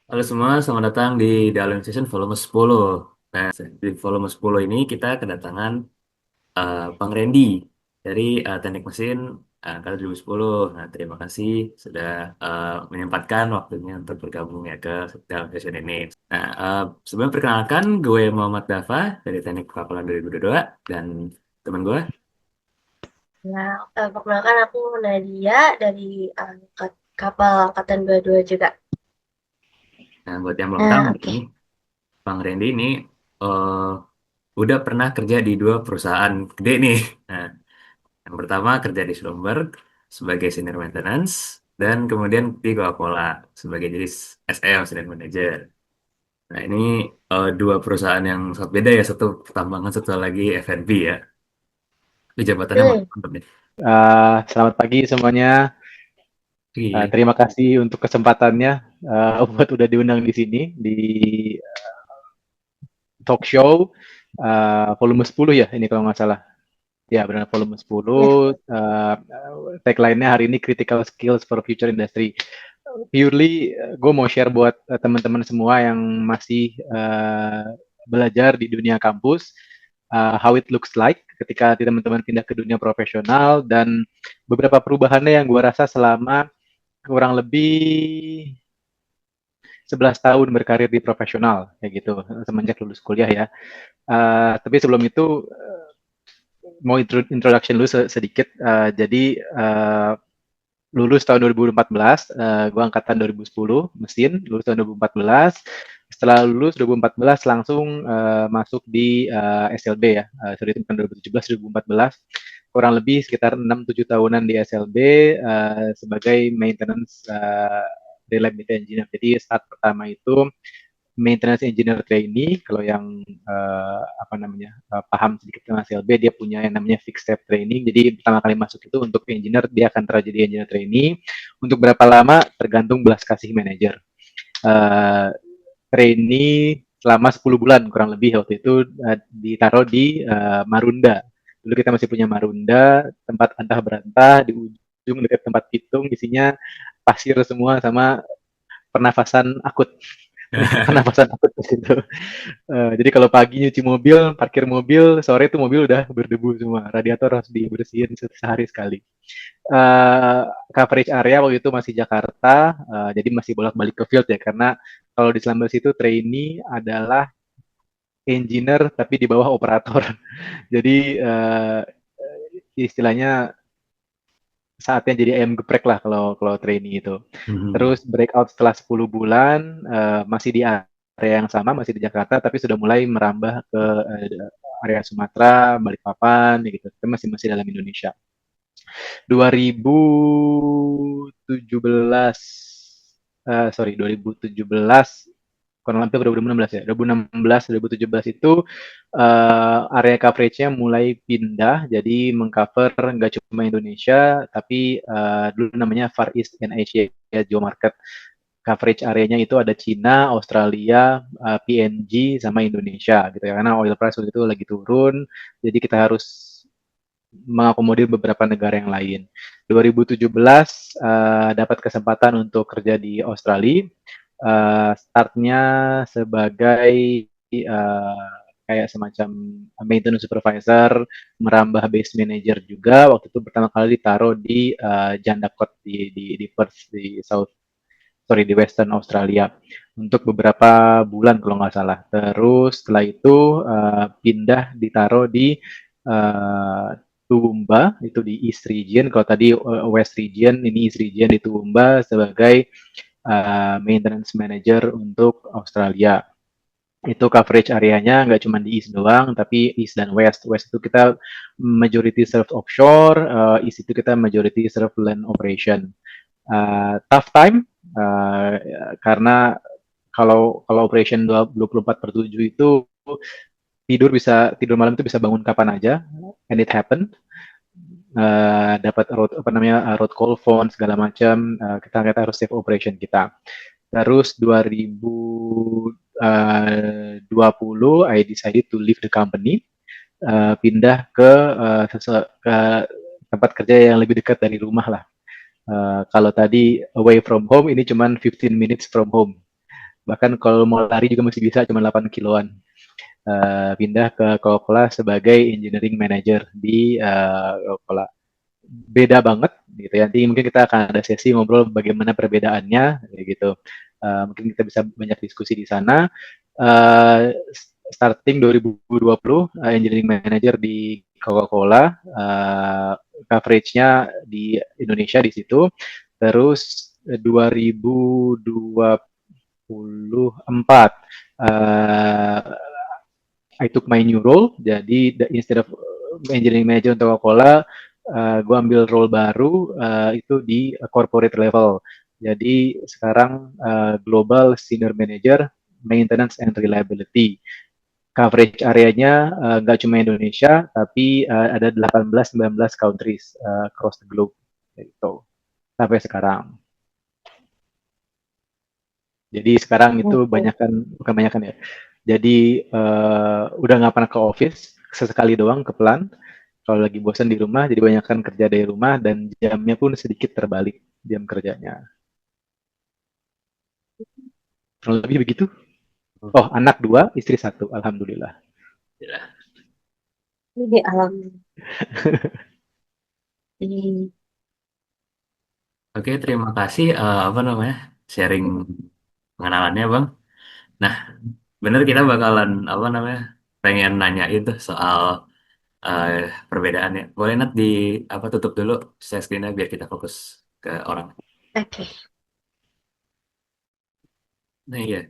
Halo semua, selamat datang di Dalam Session volume 10. Nah, di volume 10 ini kita kedatangan Bang Randy dari Teknik Mesin angkatan 2010. Nah, terima kasih sudah menyempatkan waktunya untuk bergabung ya ke Dalam Session ini. Nah, sebelum perkenalkan, gue Muhammad Dafa dari Teknik Kapal 2022 dan teman gue. Nah, perkenalkan aku Nadia dari kapal Angkatan 22 juga. Nah, buat yang belum tahu Nah, oke. nih, Bang Randy ini eh, udah pernah kerja di dua perusahaan gede nih. Nah, yang pertama kerja di Schlumberg sebagai senior maintenance dan kemudian di Coca-Cola sebagai jadi SM, senior manager. Nah ini dua perusahaan yang sangat beda ya, satu pertambangan, satu lagi F&B ya. Ini jabatannya Hmm, mantap nih. Selamat pagi semuanya. Oke. Terima kasih untuk kesempatannya buat udah diundang di sini di talk show volume 10 ya ini kalau nggak salah. Ya benar volume ya. 10. Tagline-nya hari ini Critical Skills for Future Industry. Purely gue mau share buat teman-teman semua yang masih belajar di dunia kampus, how it looks like ketika teman-teman pindah ke dunia profesional dan beberapa perubahannya yang gue rasa selama kurang lebih 11 tahun berkarir di profesional kayak gitu semenjak lulus kuliah ya. Tapi sebelum itu mau introduction dulu sedikit. Jadi lulus tahun 2014, gue angkatan 2010 mesin, lulus tahun 2014. Setelah lulus 2014 langsung masuk di SLB ya. Sorry itu bukan 2017, 2014. Kurang lebih sekitar 6-7 tahunan di SLB sebagai maintenance reliability engineer. Jadi start pertama itu maintenance engineer trainee. Kalau yang apa namanya paham sedikit tentang CLB, dia punya yang namanya fixed step training. Jadi pertama kali masuk itu untuk engineer dia akan terus jadi engineer trainee. Untuk berapa lama tergantung belas kasih manajer. Uh, Trainee selama 10 bulan kurang lebih waktu itu ditaruh di Marunda. Dulu kita masih punya Marunda, tempat antah berantah di ujung dekat tempat Pitung, isinya pasir semua sama pernafasan akut. Pernapasan akut di situ. Jadi kalau pagi nyuci mobil, parkir mobil, sore itu mobil udah berdebu semua. Radiator harus dibersihin sehari sekali. Uh, Coverage area waktu itu masih Jakarta, jadi masih bolak-balik ke field ya, karena kalau di Slambers itu trainee adalah engineer tapi di bawah operator. Jadi istilahnya saatnya jadi ayam geprek lah kalau kalau trainee itu. Mhm. Terus breakout setelah 10 bulan masih di area yang sama, masih di Jakarta, tapi sudah mulai merambah ke area Sumatera, Balikpapan, gitu. Tapi masih masih dalam Indonesia. 2017, sorry 2017, kurang lebih 2016 ya. 2016, 2017 itu area coverage-nya mulai pindah, jadi mengcover nggak cuma Indonesia, tapi dulu namanya Far East and Asia Geo Market. Coverage areanya itu ada Cina, Australia, PNG, sama Indonesia gitu ya. Karena oil price waktu itu lagi turun, jadi kita harus mengakomodir beberapa negara yang lain. 2017 dapat kesempatan untuk kerja di Australia. Startnya sebagai kayak semacam maintenance supervisor, merambah base manager juga. Waktu itu pertama kali ditaruh di Jandakot di Perth di South, sorry, di Western Australia untuk beberapa bulan kalau nggak salah. Terus setelah itu pindah ditaruh di uh, Toowoomba itu di East Region. Kalau tadi West Region, ini East Region di Toowoomba sebagai maintenance manager untuk Australia. Itu coverage areanya nggak cuma di East doang, tapi East dan West. West itu kita majority serve offshore, East itu kita majority serve land operation. Tough time, karena kalau kalau operation 24/7 itu tidur malam itu bisa bangun kapan aja, and it happened. Dapat road apa namanya road call phone segala macam, kita harus save operation kita. Terus 2020 I decided to leave the company, pindah ke tempat kerja yang lebih dekat dari rumah lah. Kalau tadi away from home, ini cuma 15 minutes from home. Bahkan kalau mau lari juga masih bisa, cuma 8 kiloan. Pindah ke Coca-Cola sebagai engineering manager di Coca-Cola. Beda banget gitu ya. Nanti mungkin kita akan ada sesi ngobrol bagaimana perbedaannya gitu. Mungkin kita bisa banyak diskusi di sana. Uh, Starting 2020 engineering manager di Coca-Cola, coverage-nya di Indonesia di situ. Terus 2024 I took my new role, jadi instead of engineering manager untuk Coca-Cola, gue ambil role baru itu di corporate level. Jadi sekarang global senior manager maintenance and reliability. Coverage areanya nggak cuma Indonesia, tapi ada 18-19 countries across the globe. Gitu. Sampai sekarang. Jadi sekarang itu bukan banyakan ya. Jadi udah nggak pernah ke office, sesekali doang ke plan. Kalau lagi bosan di rumah, jadi banyakkan kerja dari rumah dan jamnya pun sedikit terbalik jam kerjanya. Kurang lebih begitu. Oh, anak 2, istri 1, alhamdulillah. Ini alhamdulillah. Oke, terima kasih apa namanya sharing pengenalannya Bang. Nah, bener kita bakalan apa namanya pengen nanya itu soal eh, perbedaannya. Boleh Nat di apa tutup dulu share screen-nya biar kita fokus ke orang. Oke. Nah iya,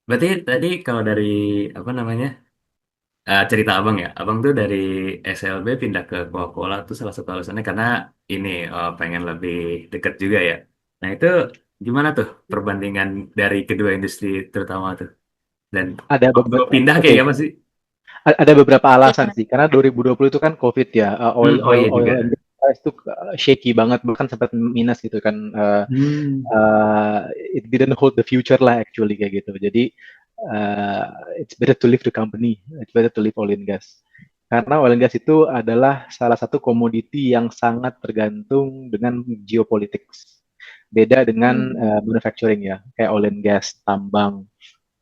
berarti tadi kalau dari apa namanya cerita abang ya, abang tuh dari SLB pindah ke Coca-Cola tuh salah satu alasannya karena ini pengen lebih dekat juga ya. Nah itu gimana tuh perbandingan dari kedua industri terutama tuh? Dan Ada waktu beberapa, pindah kayak okay. apa sih? Ada beberapa alasan Ya. sih, karena 2020 itu kan COVID ya, Oh iya juga. oil and gas itu shaky banget, bahkan sempat minus gitu kan. Hmm. It didn't hold the future lah actually kayak gitu. Jadi uh, it's better to leave the company, it's better to leave oil and gas. Karena oil and gas itu adalah salah satu komoditi yang sangat tergantung dengan geopolitics. Beda dengan manufacturing ya, kayak oil and gas, tambang,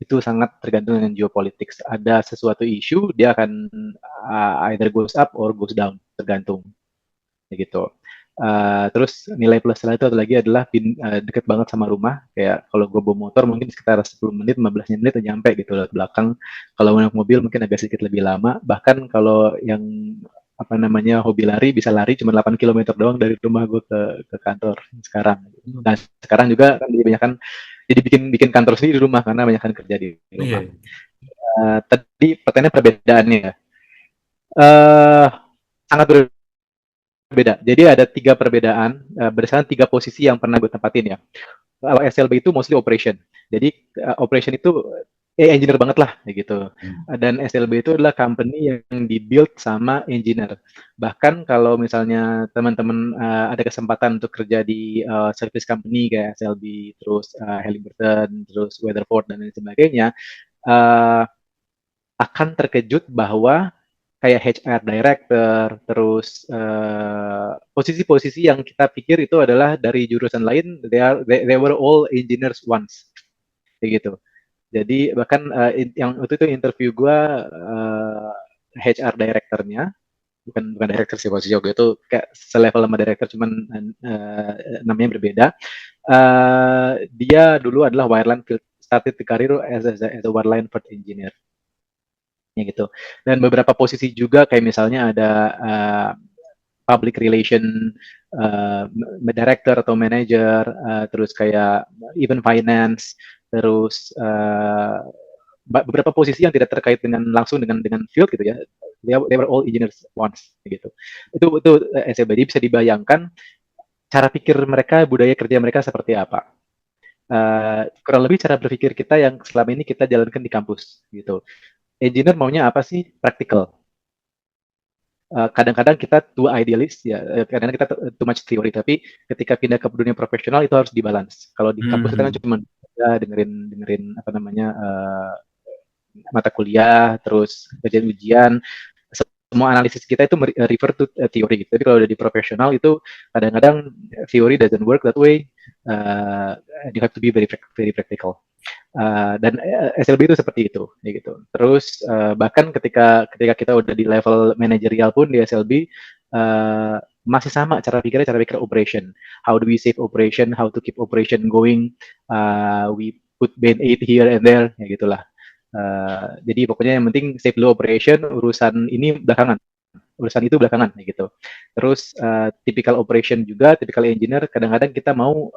itu sangat tergantung dengan geopolitics. Ada sesuatu isu, dia akan either goes up or goes down, tergantung. Gitu. Terus nilai plus itu lagi adalah deket banget sama rumah. Kayak kalau gue bawa motor mungkin sekitar 10 menit, 15 menit udah nyampe gitu lewat belakang. Kalau naik mobil mungkin agak sedikit lebih lama. Bahkan kalau yang apa namanya hobi lari bisa lari cuma 8 kilometer doang dari rumah gue ke kantor sekarang. Nah sekarang juga kan jadi bikin bikin kantor sendiri di rumah karena banyak kerja di rumah. Iya. Tadi pertanyaannya perbedaannya ya. Sangat berbeda. Jadi ada 3 perbedaan berdasarkan 3 posisi yang pernah gue tempatin ya. Kalau SLB itu mostly operation. Jadi operation itu engineer banget lah gitu. Dan SLB itu adalah company yang dibuild sama engineer. Bahkan kalau misalnya teman-teman ada kesempatan untuk kerja di service company kayak SLB, terus Halliburton, terus Weatherford dan lain sebagainya, akan terkejut bahwa kayak HR director, terus posisi-posisi yang kita pikir itu adalah dari jurusan lain, they were all engineers once, kayak gitu. Jadi bahkan yang waktu itu interview gue HR directornya, bukan director sih posisi gue itu kayak selevel sama director, cuman namanya berbeda. Dia dulu adalah wireline field, started the career as a wireline field engineer. Ya gitu. Dan beberapa posisi juga kayak misalnya ada public relation director atau manager, terus kayak even finance, terus beberapa posisi yang tidak terkait dengan langsung dengan field gitu ya. They were all engineers once gitu. Itu SBD bisa dibayangkan cara pikir mereka, budaya kerja mereka seperti apa. Kurang lebih cara berpikir kita yang selama ini kita jalankan di kampus gitu. Engineer maunya apa sih? Practical. Kadang-kadang kita too idealis ya, kadang-kadang kita too much theory, tapi ketika pindah ke dunia profesional itu harus dibalance. Kalau di kampus kita kan cuma ya, dengerin apa namanya mata kuliah, terus kerjaan ujian, semua analisis kita itu refer to teori gitu. Tapi kalau udah di profesional itu kadang-kadang theory doesn't work that way. You have to be very practical. Dan SLB itu seperti itu, ya gitu. Terus bahkan ketika kita udah di level manajerial pun di SLB masih sama cara pikir operation. How do we save operation? How to keep operation going? We put band-aid here and there, ya gitulah. Jadi pokoknya yang penting save dulu operation, urusan ini belakangan, urusan itu belakangan, ya gitu. Terus typical operation juga, typical engineer kadang-kadang kita mau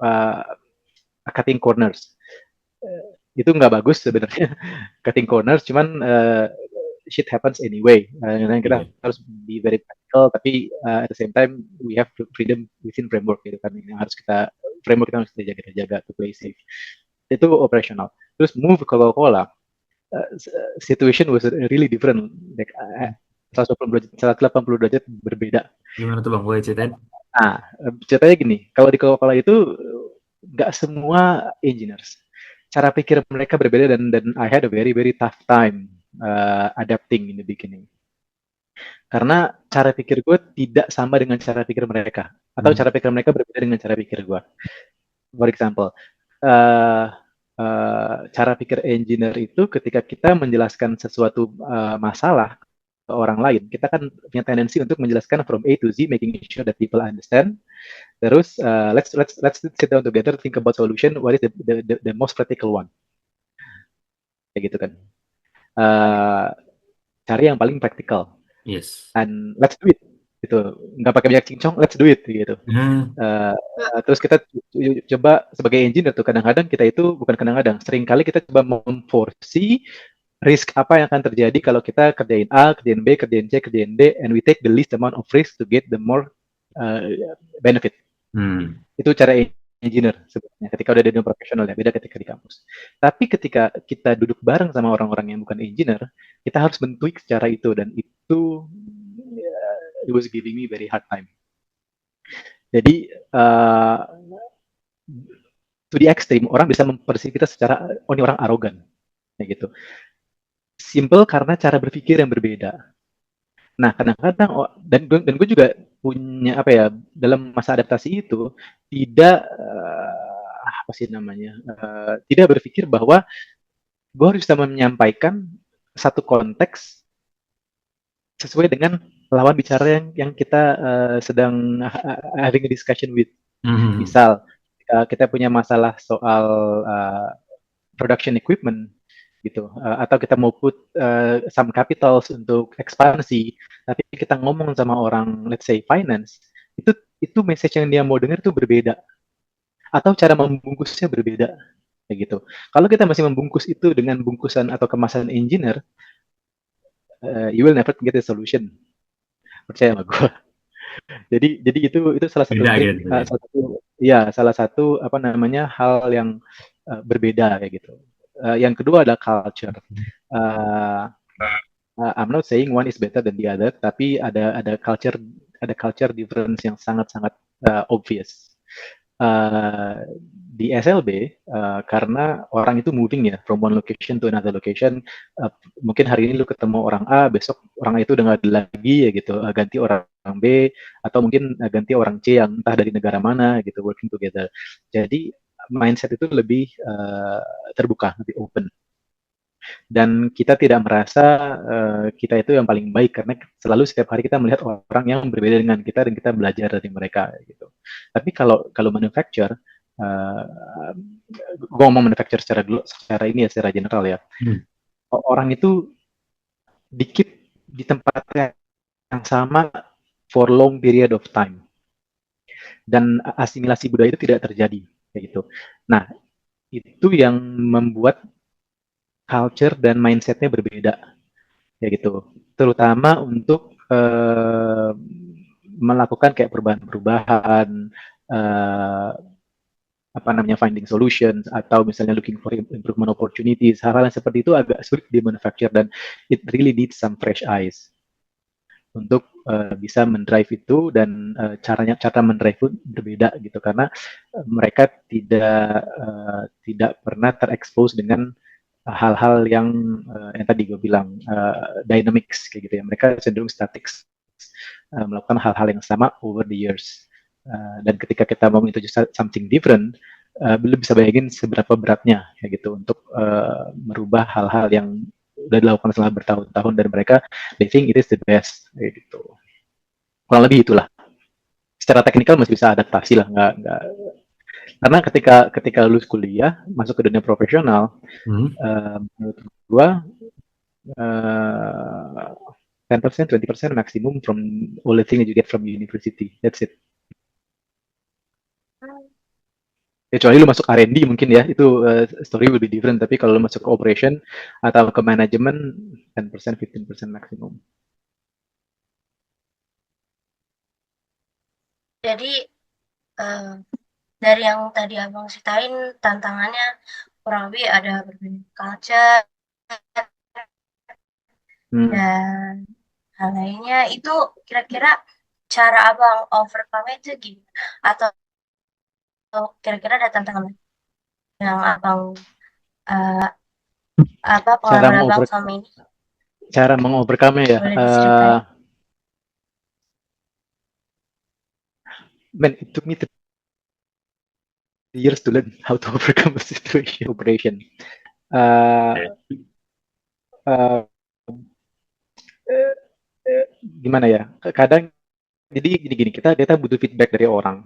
cutting corners. Itu nggak bagus sebenarnya cutting corners, cuman shit happens anyway. Dan kita Iya. harus be very practical, tapi at the same time we have freedom within framework gitu kan. Yang harus kita framework kita harus kita jaga to play safe. Itu operational. Terus move ke Coca-Cola, situation was really different. Like 180 derajat berbeda. Gimana tuh Bang? Boleh ceritain? Nah, ceritanya gini, kalau di Coca-Cola itu nggak semua engineers. Cara pikir mereka berbeda dan I had a very very tough time adapting in the beginning. Karena cara pikir gue tidak sama dengan cara pikir mereka, atau cara pikir mereka berbeda dengan cara pikir gue. For example, cara pikir engineer itu ketika kita menjelaskan sesuatu masalah ke orang lain, kita kan punya tendensi untuk menjelaskan from A to Z, making sure that people understand. Terus let's sit down together, think about solution. What is the most practical one? Kayak gitu kan. Cari yang paling praktikal. Yes. And let's do it. Gitu. Nggak pakai banyak cincong, let's do it. Gitu. Terus kita coba sebagai engineer tuh kadang-kadang kita itu bukan kadang-kadang, seringkali kita coba memforesee risk apa yang akan terjadi kalau kita kerjain A, kerjain B, kerjain C, kerjain D, and we take the least amount of risk to get the more benefit. Itu cara engineer sebenarnya ketika udah di dunia profesional, ya beda ketika di kampus. Tapi ketika kita duduk bareng sama orang-orang yang bukan engineer, kita harus men-tweak secara itu, dan itu it was giving me very hard time. Jadi to the extreme, orang bisa mempersepsi kita secara ini orang arogan, kayak gitu. Simple karena cara berpikir yang berbeda. Nah, kadang-kadang dan gue juga punya apa ya, dalam masa adaptasi itu tidak apa sih namanya, tidak berpikir bahwa gue harus bisa menyampaikan satu konteks sesuai dengan lawan bicara yang kita sedang having a discussion with. Misal kita punya masalah soal production equipment gitu, atau kita mau put some capitals untuk ekspansi, tapi kita ngomong sama orang, let's say finance, itu message yang dia mau dengar itu berbeda, atau cara membungkusnya berbeda, kayak gitu. Kalau kita masih membungkus itu dengan bungkusan atau kemasan engineer, you will never get a solution. Percaya sama gue. Jadi itu salah satu trik, salah satu apa namanya hal yang berbeda kayak gitu. Yang kedua ada culture. I'm not saying one is better than the other, tapi ada culture difference yang sangat-sangat obvious. Di SLB karena orang itu moving ya from one location to another location, mungkin hari ini lu ketemu orang A, besok orang itu udah nggak ada lagi ya gitu, ganti orang B, atau mungkin ganti orang C yang entah dari negara mana gitu, working together. Jadi mindset itu lebih terbuka, lebih open. Dan kita tidak merasa kita itu yang paling baik, karena selalu setiap hari kita melihat orang yang berbeda dengan kita dan kita belajar dari mereka gitu. Tapi kalau manufacture, gue ngomong manufacture secara ini ya, secara general ya, orang itu dikit di tempat yang sama for long period of time, dan asimilasi budaya itu tidak terjadi kayak gitu. Nah, itu yang membuat culture dan mindsetnya berbeda, ya gitu. Terutama untuk melakukan kayak perubahan-perubahan, apa namanya, finding solutions, atau misalnya looking for improvement opportunities. Hal-hal yang seperti itu agak sulit di manufacture, dan it really needs some fresh eyes untuk bisa mendrive itu, dan cara mendrive pun berbeda gitu, karena mereka tidak pernah terekspos dengan hal-hal yang tadi gue bilang dynamics kayak gitu ya. Mereka cenderung statics, melakukan hal-hal yang sama over the years. Dan ketika kita mau introduce something different, belum bisa bayangin seberapa beratnya ya gitu untuk merubah hal-hal yang udah dilakukan selama bertahun-tahun dan mereka they think it is the best kayak gitu. Kurang lebih itulah. Secara teknikal masih bisa adaptasi lah, nggak karena ketika lulus kuliah masuk ke dunia profesional, Hmm. menurut gua uh, 10%, 20% maximum from all the things that you get from university. That's it. Kecuali lu masuk R&D mungkin ya, itu story will be different. Tapi kalau lu masuk ke operation atau ke manajemen, 10%, 15% maximum. Jadi eh, dari yang tadi abang ceritain tantangannya kurang lebih ada berbeda culture Hmm. dan hal lainnya itu kira-kira cara abang overcome itu gimana? Atau kira-kira ada tantangan lain yang abang eh, apa Cara pengalaman abang mengover selama ini cara mengovercome ya. boleh diceritain? Man, it took me 3 years to learn how to overcome a situation operation. Uh, uh, Gimana ya? Kadang jadi gini-gini kita butuh feedback dari orang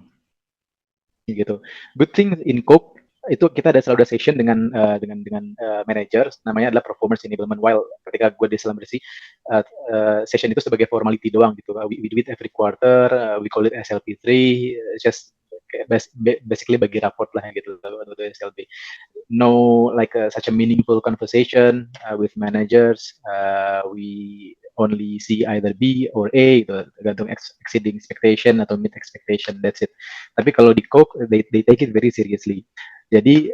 gitu. Good thing in Coke itu kita ada selalu ada session dengan manager namanya adalah performance enablement while ketika gue di Selam Bersih session itu sebagai formality doang gitu. We do it every quarter, we call it SLP3, just basically bagi raport lah gitu untuk SLB. No like such a meaningful conversation with managers. We only see either B or A gitu, tergantung exceeding expectation atau meet expectation. That's it. Tapi kalau di Coke, they take it very seriously. Jadi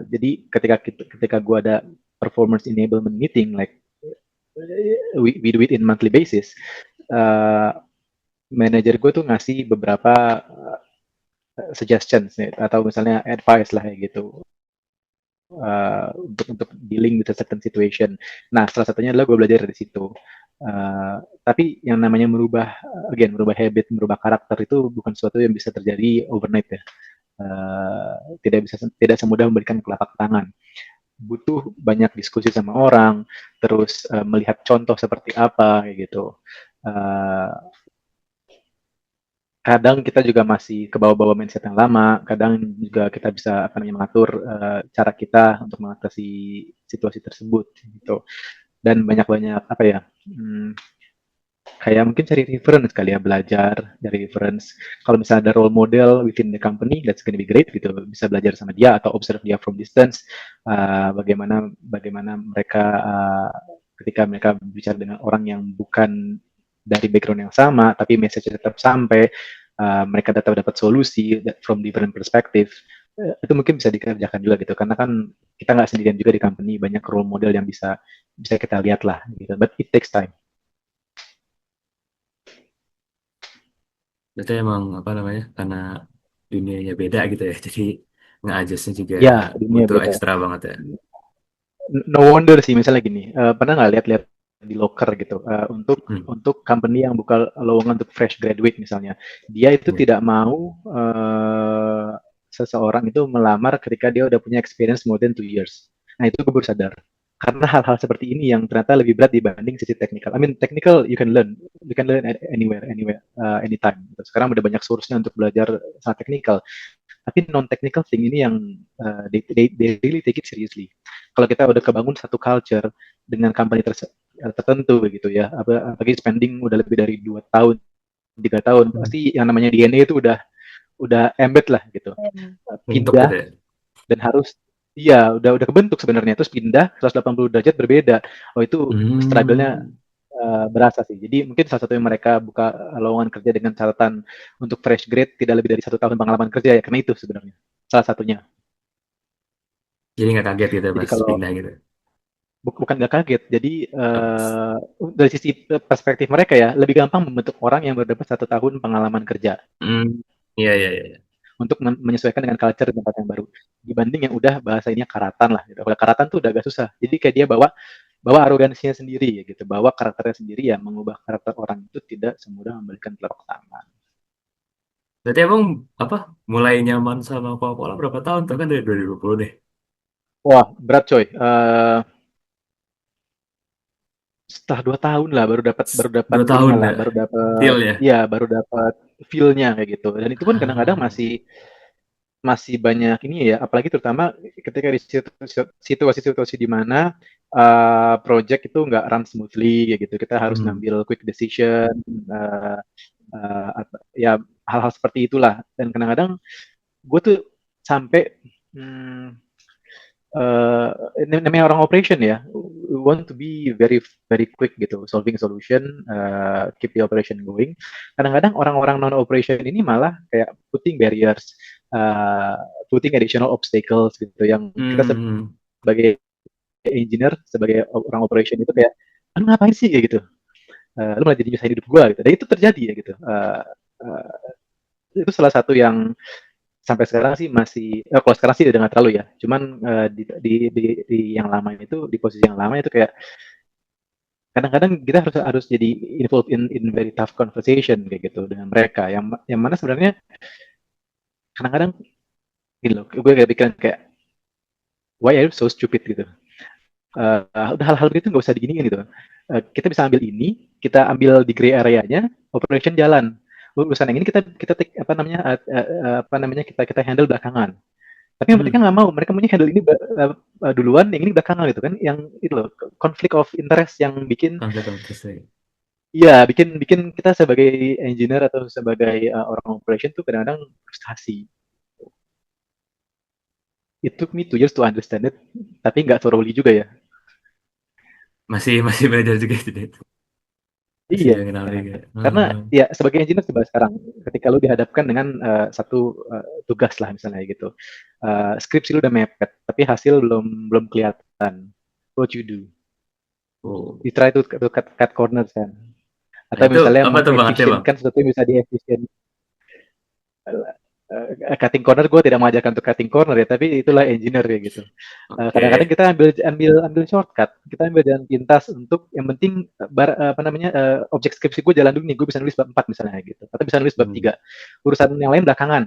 jadi ketika gue ada performance enablement meeting, like we do it in monthly basis. Manager gue tuh ngasih beberapa suggestions atau misalnya advice lah gitu untuk dealing with a certain situation. Nah, salah satunya adalah gue belajar dari situ. Tapi yang namanya merubah habit, merubah karakter itu bukan sesuatu yang bisa terjadi overnight ya. Tidak semudah memberikan telapak tangan. Butuh banyak diskusi sama orang, terus melihat contoh seperti apa, kayak gitu. Uh, Kadang kita juga masih ke bawah-bawah mindset yang lama, kadang juga kita bisa apa namanya mengatur cara kita untuk mengatasi situasi tersebut gitu. Dan banyak-banyak apa ya? Kayak mungkin cari reference kali ya, belajar dari reference. Kalau misalnya ada role model within the company, that's gonna be great gitu. Bisa belajar sama dia atau observe dia from distance. Bagaimana bagaimana mereka ketika mereka bicara dengan orang yang bukan dari background yang sama, tapi message tetap sampai, mereka tetap dapat solusi from different perspective. Itu mungkin bisa dikerjakan juga gitu, karena kan kita nggak sendirian juga di company, banyak role model yang bisa bisa kita lihat lah gitu. But it takes time. Berarti emang apa namanya karena dunianya beda gitu ya, jadi nge-adjustnya juga Ya, dunia butuh beda. ekstra banget ya. No wonder sih misalnya gini, pernah nggak lihat-lihat di locker gitu Hmm. untuk company yang buka lowongan untuk fresh graduate misalnya, dia itu Ya. tidak mau seseorang itu melamar ketika dia udah punya experience more than 2 years. Nah itu gue baru sadar karena hal-hal seperti ini yang ternyata lebih berat dibanding sisi technical. I mean technical you can learn anywhere, anytime. Sekarang udah banyak source-nya untuk belajar sangat technical. Tapi non technical thing ini yang they really take it seriously. Kalau kita udah kebangun satu culture dengan company tertentu begitu ya, apalagi spending udah lebih dari 2 tahun, 3 tahun, Hmm. pasti yang namanya DNA itu udah embed lah gitu. Untuk gitu Pindah ya. dan harus iya udah kebentuk sebenarnya, terus pindah 180 derajat berbeda. Oh itu struggle-nya Hmm. berasa sih. Jadi mungkin salah satu yang mereka buka lowongan kerja dengan catatan untuk fresh grade tidak lebih dari 1 tahun pengalaman kerja ya, karena itu sebenarnya salah satunya. Jadi nggak kaget gitu ya Jadi pas kalau pindah gitu. bukan nggak kaget, jadi Oh. dari sisi perspektif mereka ya lebih gampang membentuk orang yang berdapat 1 tahun pengalaman kerja Hmm. Iya, iya, iya. untuk menyesuaikan dengan culture di tempat yang baru dibanding yang udah bahasa ini karatan lah gitu. Kalau karatan tuh udah agak susah. Jadi kayak dia bawa bawa arogansinya sendiri ya gitu, bawa karakternya sendiri ya, mengubah karakter orang itu tidak semudah membalikan telapak tangan. Berarti emang apa mulai nyaman sama Coca-Cola berapa tahun tuh kan dari 2020 deh. Wah, berat coy. Setelah 2 tahun lah baru dapat Dua tahun ininya lah, ya, baru dapat feel ya. ya baru dapat feel-nya kayak gitu. Dan itu pun kadang-kadang Ah, masih masih banyak ini ya, apalagi terutama ketika di situasi-situasi di mana project itu nggak run smoothly kayak gitu. Kita harus hmm. ngambil quick decision, uh, ya hal-hal seperti itulah. Dan kadang-kadang gue tuh sampai hmm, uh, namanya orang operation ya, we want to be very very quick gitu, solving solution, keep the operation going. Kadang-kadang orang-orang non operation ini malah kayak putting barriers, uh, putting additional obstacles gitu, yang kita Hmm. sebagai engineer, sebagai orang operation itu kayak, lu ngapain sih kayak gitu, lu malah jadi nyusahin hidup gua gitu. Dan itu terjadi ya gitu. Uh, itu salah satu yang sampai sekarang sih masih kalau sekarang sih udah nggak terlalu ya, cuman di yang lama itu, di posisi yang lama itu kayak kadang-kadang kita harus jadi involved in very tough conversation kayak gitu dengan mereka, yang mana sebenarnya kadang-kadang gitu loh, gue kayak pikiran kayak why are you so stupid gitu. Udah hal-hal begitu nggak usah diginiin gitu. Kita bisa ambil ini, kita ambil di gray area-nya, operation jalan. Urusan yang ini kita take, apa namanya, kita kita handle belakangan. Tapi mereka Hmm. nggak mau, mereka maunya handle ini duluan, yang ini belakangan gitu kan, yang itu loh, konflik of interest yang bikin, Konflik of interest ya. iya, bikin bikin kita sebagai engineer atau sebagai orang operation tuh kadang-kadang frustasi. It took me 2 years to understand it, tapi nggak thoroughly juga ya. Masih masih belajar juga itu. Masih Iya, kenal juga. karena Hmm. ya sebagai engineer coba sekarang, ketika lu dihadapkan dengan satu tugas lah misalnya gitu, skripsi lu udah mepet, tapi hasil belum belum kelihatan. What you do? Oh. You try to cut corners kan, Nah atau itu misalnya apa tuh Bang Arte Bang? mengefisienkan sesuatu yang bisa diefisien. Cutting corner, gue tidak mengajarkan untuk cutting corner ya, tapi itulah engineer ya gitu. Kadang-kadang Oke. kita ambil shortcut, kita ambil jalan pintas untuk yang penting apa namanya, objek skripsi gue jalan dulu nih, gue bisa nulis bab 4 misalnya gitu, atau bisa nulis bab Hmm. 3. Urusan yang lain belakangan.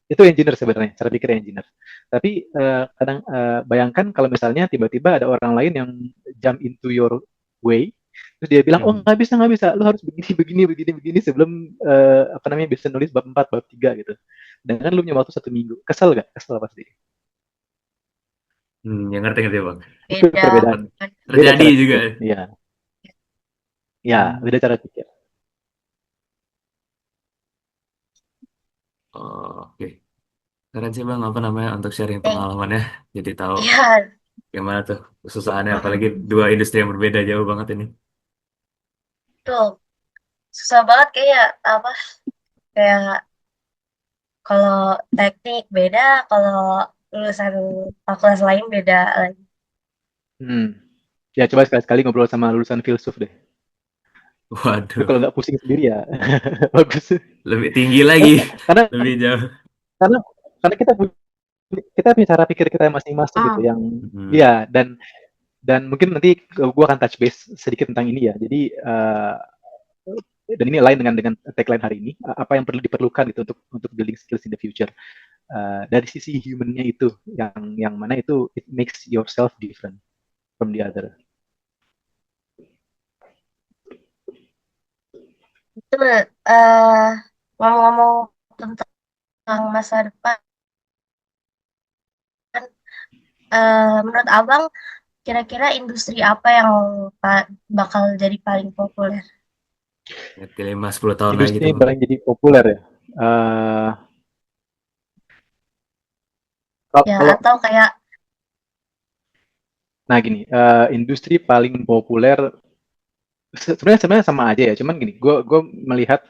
Itu engineer sebenarnya, cara pikir engineer. Tapi kadang bayangkan kalau misalnya tiba-tiba ada orang lain yang jump into your way, terus dia bilang, oh Hmm. nggak bisa, lu harus begini, begini, begini, begini sebelum apa namanya, bisa nulis bab 4, bab 3 gitu. Dengan lu punya waktu 1 minggu, kesel gak? Kesel pasti. Yang ngerti ngerti Bang. Itu Beda. perbedaan, beda Terjadi cara juga. pikir. Iya, ya, Hmm. beda cara pikir. Oh, oke. Keren sih Bang apa namanya untuk sharing Eh, pengalamannya. Jadi tahu iya, gimana tuh kesusahannya apalagi mm, dua industri yang berbeda jauh banget ini. tuh susah banget kayak apa? Kayak kalau teknik beda, kalau lulusan fakultas lain beda lagi. Hmm. Ya coba sekali-sekali ngobrol sama lulusan filsuf deh. Lu Waduh, kalau nggak pusing sendiri ya bagus. lebih tinggi lagi, karena lebih jauh. karena karena kita punya cara pikir kita masing-masing gitu, Hmm. yang Hmm. ya, dan mungkin nanti gue akan touch base sedikit tentang ini ya. Jadi dan ini lain dengan tagline hari ini, apa yang perlu diperlukan gitu untuk building skills in the future. Dari sisi humannya itu, yang mana itu it makes yourself different from the other. Itu ngomong-ngomong tentang masa depan, menurut Abang kira-kira industri apa yang bakal jadi paling populer? Ngerti 5-10 tahun lagi Industri tuh yang Bang. paling jadi populer ya. Uh, Ya, kalau atau kayak Nah gini, industri paling populer sebenarnya sama aja ya. Cuman gini, gue melihat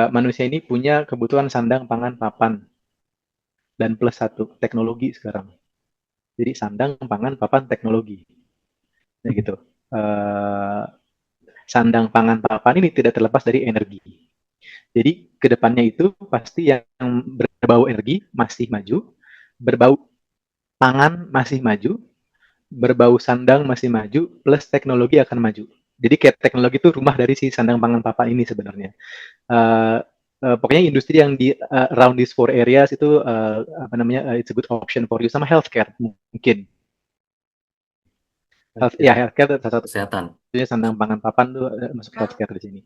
manusia ini punya kebutuhan sandang, pangan, papan, dan plus satu teknologi sekarang. Jadi sandang, pangan, papan, teknologi. Nah gitu. Uh, Sandang, pangan, papan ini tidak terlepas dari energi. Jadi kedepannya itu pasti yang berbau energi masih maju, berbau pangan masih maju, berbau sandang masih maju, plus teknologi akan maju. Jadi kayak teknologi itu rumah dari si sandang pangan papan ini sebenarnya. Uh, pokoknya industri yang di around these four areas itu apa namanya it's a good option for you, sama healthcare mungkin. Ya Healthcare. healthcare salah Kesehatan. satunya sandang pangan papan tuh masuk Hmm. healthcare di sini.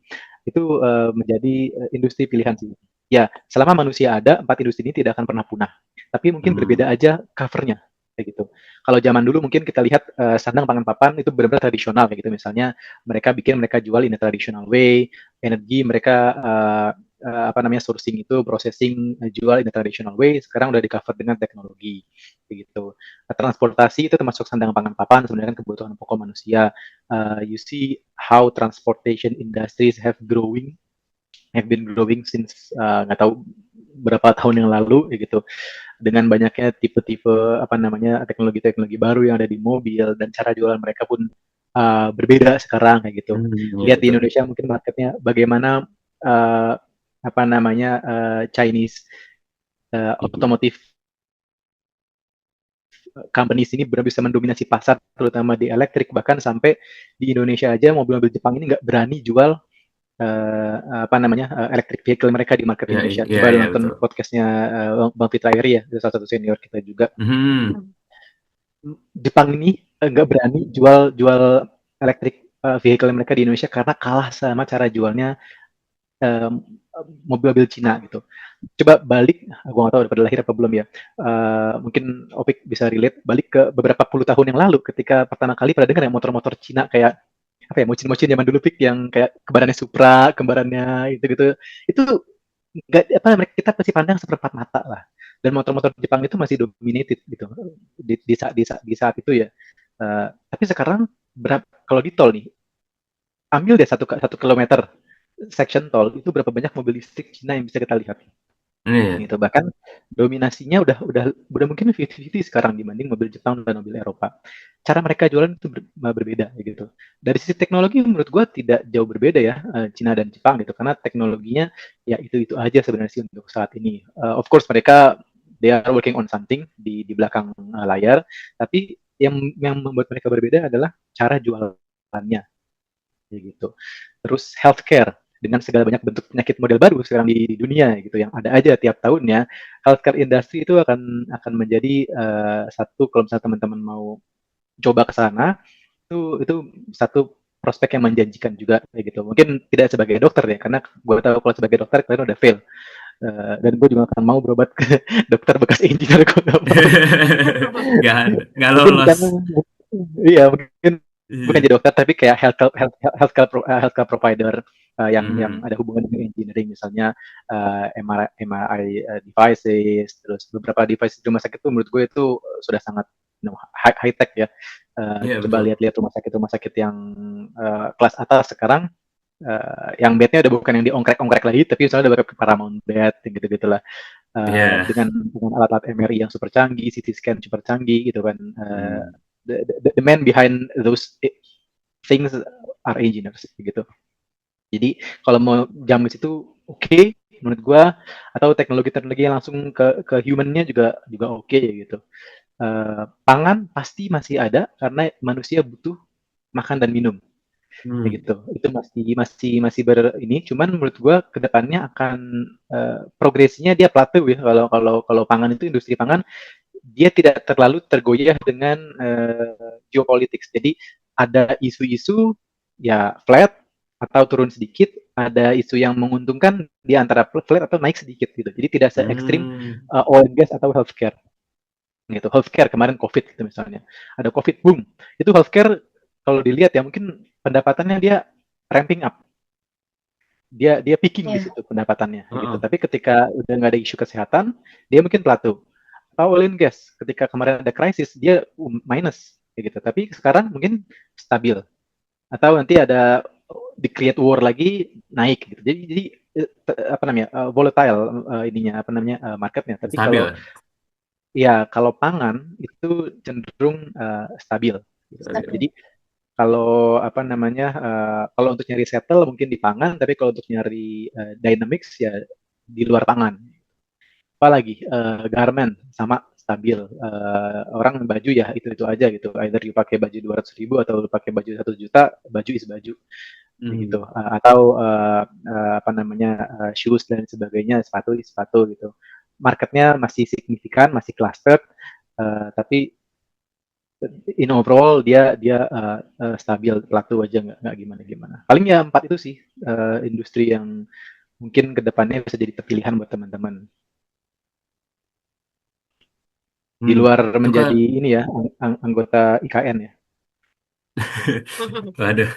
Itu menjadi industri pilihan sih. Ya, selama manusia ada, empat industri ini tidak akan pernah punah. Tapi mungkin berbeda Hmm. aja covernya kayak gitu. Kalau zaman dulu mungkin kita lihat sandang pangan papan itu benar-benar tradisional kayak gitu. Misalnya mereka jual in a traditional way, energi mereka apa namanya sourcing itu processing jual in a traditional way. Sekarang udah di cover dengan teknologi kayak gitu. Transportasi itu termasuk sandang pangan papan, sebenarnya kan kebutuhan pokok manusia. You see how transportation industries have been growing since nggak tahu berapa tahun yang lalu gitu, dengan banyaknya tipe-tipe apa namanya teknologi-teknologi baru yang ada di mobil, dan cara jualan mereka pun berbeda sekarang kayak gitu. Hmm, ya Lihat di betul. Indonesia mungkin marketnya bagaimana uh, apa namanya Chinese otomotif companies ini benar bisa mendominasi pasar, terutama di elektrik. Bahkan sampai di Indonesia aja mobil-mobil Jepang ini nggak berani jual apa namanya electric vehicle mereka di market Ya, Indonesia. ya, Coba ya nonton betul. podcastnya Bang Fitra Eri ya, salah satu senior kita juga. Hmm. Jepang ini nggak berani jual jual electric vehicle mereka di Indonesia karena kalah sama cara jualnya um, mobil-mobil Cina gitu. Coba balik, gue nggak tahu udah pada lahir apa belum ya. Mungkin Opik bisa relate. Balik ke beberapa puluh tahun yang lalu, ketika pertama kali pada dengar ya motor-motor Cina kayak apa ya, mocin-mocin zaman dulu Pik, yang kayak kembarannya Supra, kembarannya itu gitu. Itu nggak apa, kita pasti pandang seperempat mata lah. Dan motor-motor Jepang itu masih dominated gitu di saat itu ya. Tapi sekarang kalau di tol nih, ambil deh satu kilometer section tol itu berapa banyak mobil listrik Cina yang bisa kita lihat Ini ya. gitu. Bahkan dominasinya udah mungkin 50-50 sekarang dibanding mobil Jepang dan mobil Eropa. Cara mereka jualan itu berbeda gitu. Dari sisi teknologi menurut gua tidak jauh berbeda ya Cina dan Jepang gitu, karena teknologinya ya itu aja sebenarnya sih untuk saat ini. Of course mereka they are working on something di belakang layar, tapi yang membuat mereka berbeda adalah cara jualannya gitu. Terus healthcare dengan segala banyak bentuk penyakit model baru sekarang di dunia gitu yang ada aja tiap tahunnya, healthcare industry itu akan menjadi satu, kalau misalnya teman-teman mau coba ke sana, itu satu prospek yang menjanjikan juga kayak gitu. Mungkin tidak sebagai dokter ya, karena gue tahu kalau sebagai dokter kalian udah fail. Dan gue juga akan mau berobat ke dokter bekas engineer, gue nggak mau. Nggak Mungkin lolos. bukan, iya mungkin bukan Iya. jadi dokter, tapi kayak healthcare provider yang Hmm. ada hubungan dengan engineering, misalnya MRI devices, terus beberapa device di rumah sakit itu menurut gue itu sudah sangat high tech ya. Iya Coba betul. lihat-lihat rumah sakit yang kelas atas sekarang, yang bednya udah bukan yang diongkrek-ongkrek lagi, tapi misalnya udah pakai Paramount bed gitu gitulah, Iya. dengan alat-alat MRI yang super canggih, CT scan super canggih gitu kan. Hmm. The man behind those things are engineers gitu. Jadi kalau mau jam ke situ oke, okay, menurut gua, atau teknologi-teknologi yang langsung ke humannya juga juga oke okay, gitu. Pangan pasti masih ada karena manusia butuh makan dan minum Hmm. kayak gitu. Itu masih ini, cuman menurut gua kedepannya akan progresinya dia plateau ya. Kalau kalau kalau pangan itu, industri pangan dia tidak terlalu tergoyah dengan geopolitics. Jadi ada isu-isu ya flat atau turun sedikit, ada isu yang menguntungkan di antara flat atau naik sedikit gitu. Jadi tidak se ekstrim Hmm. oil and gas atau healthcare gitu. Healthcare kemarin COVID gitu misalnya, ada COVID boom, itu healthcare kalau dilihat ya mungkin pendapatannya dia ramping up, dia peaking di Ya. situ pendapatannya gitu. Heeh. Tapi ketika udah nggak ada isu kesehatan, dia mungkin plateau. Oil and gas ketika kemarin ada krisis dia minus gitu, tapi sekarang mungkin stabil, atau nanti ada di create war lagi naik gitu. Jadi apa namanya volatile ininya apa namanya marketnya. Tapi Stabil. kalau ya kalau pangan itu cenderung stabil gitu. Stabil. Jadi kalau apa namanya kalau untuk nyari settle mungkin di pangan, tapi kalau untuk nyari dynamics ya di luar pangan. Apalagi garment sama stabil. Orang baju ya itu aja gitu. Either you pakai baju 200.000 atau lu pakai baju 1 juta, baju is baju. gitu. Hmm. Atau apa namanya shoes dan sebagainya, sepatu gitu. Marketnya masih signifikan, masih clustered, tapi in overall dia dia stabil, plateau aja, nggak gimana gimana. Paling ya 4 itu sih industri yang mungkin kedepannya bisa jadi pilihan buat teman-teman. Di Hmm. luar Itu kan, menjadi ini ya anggota IKN ya. waduh,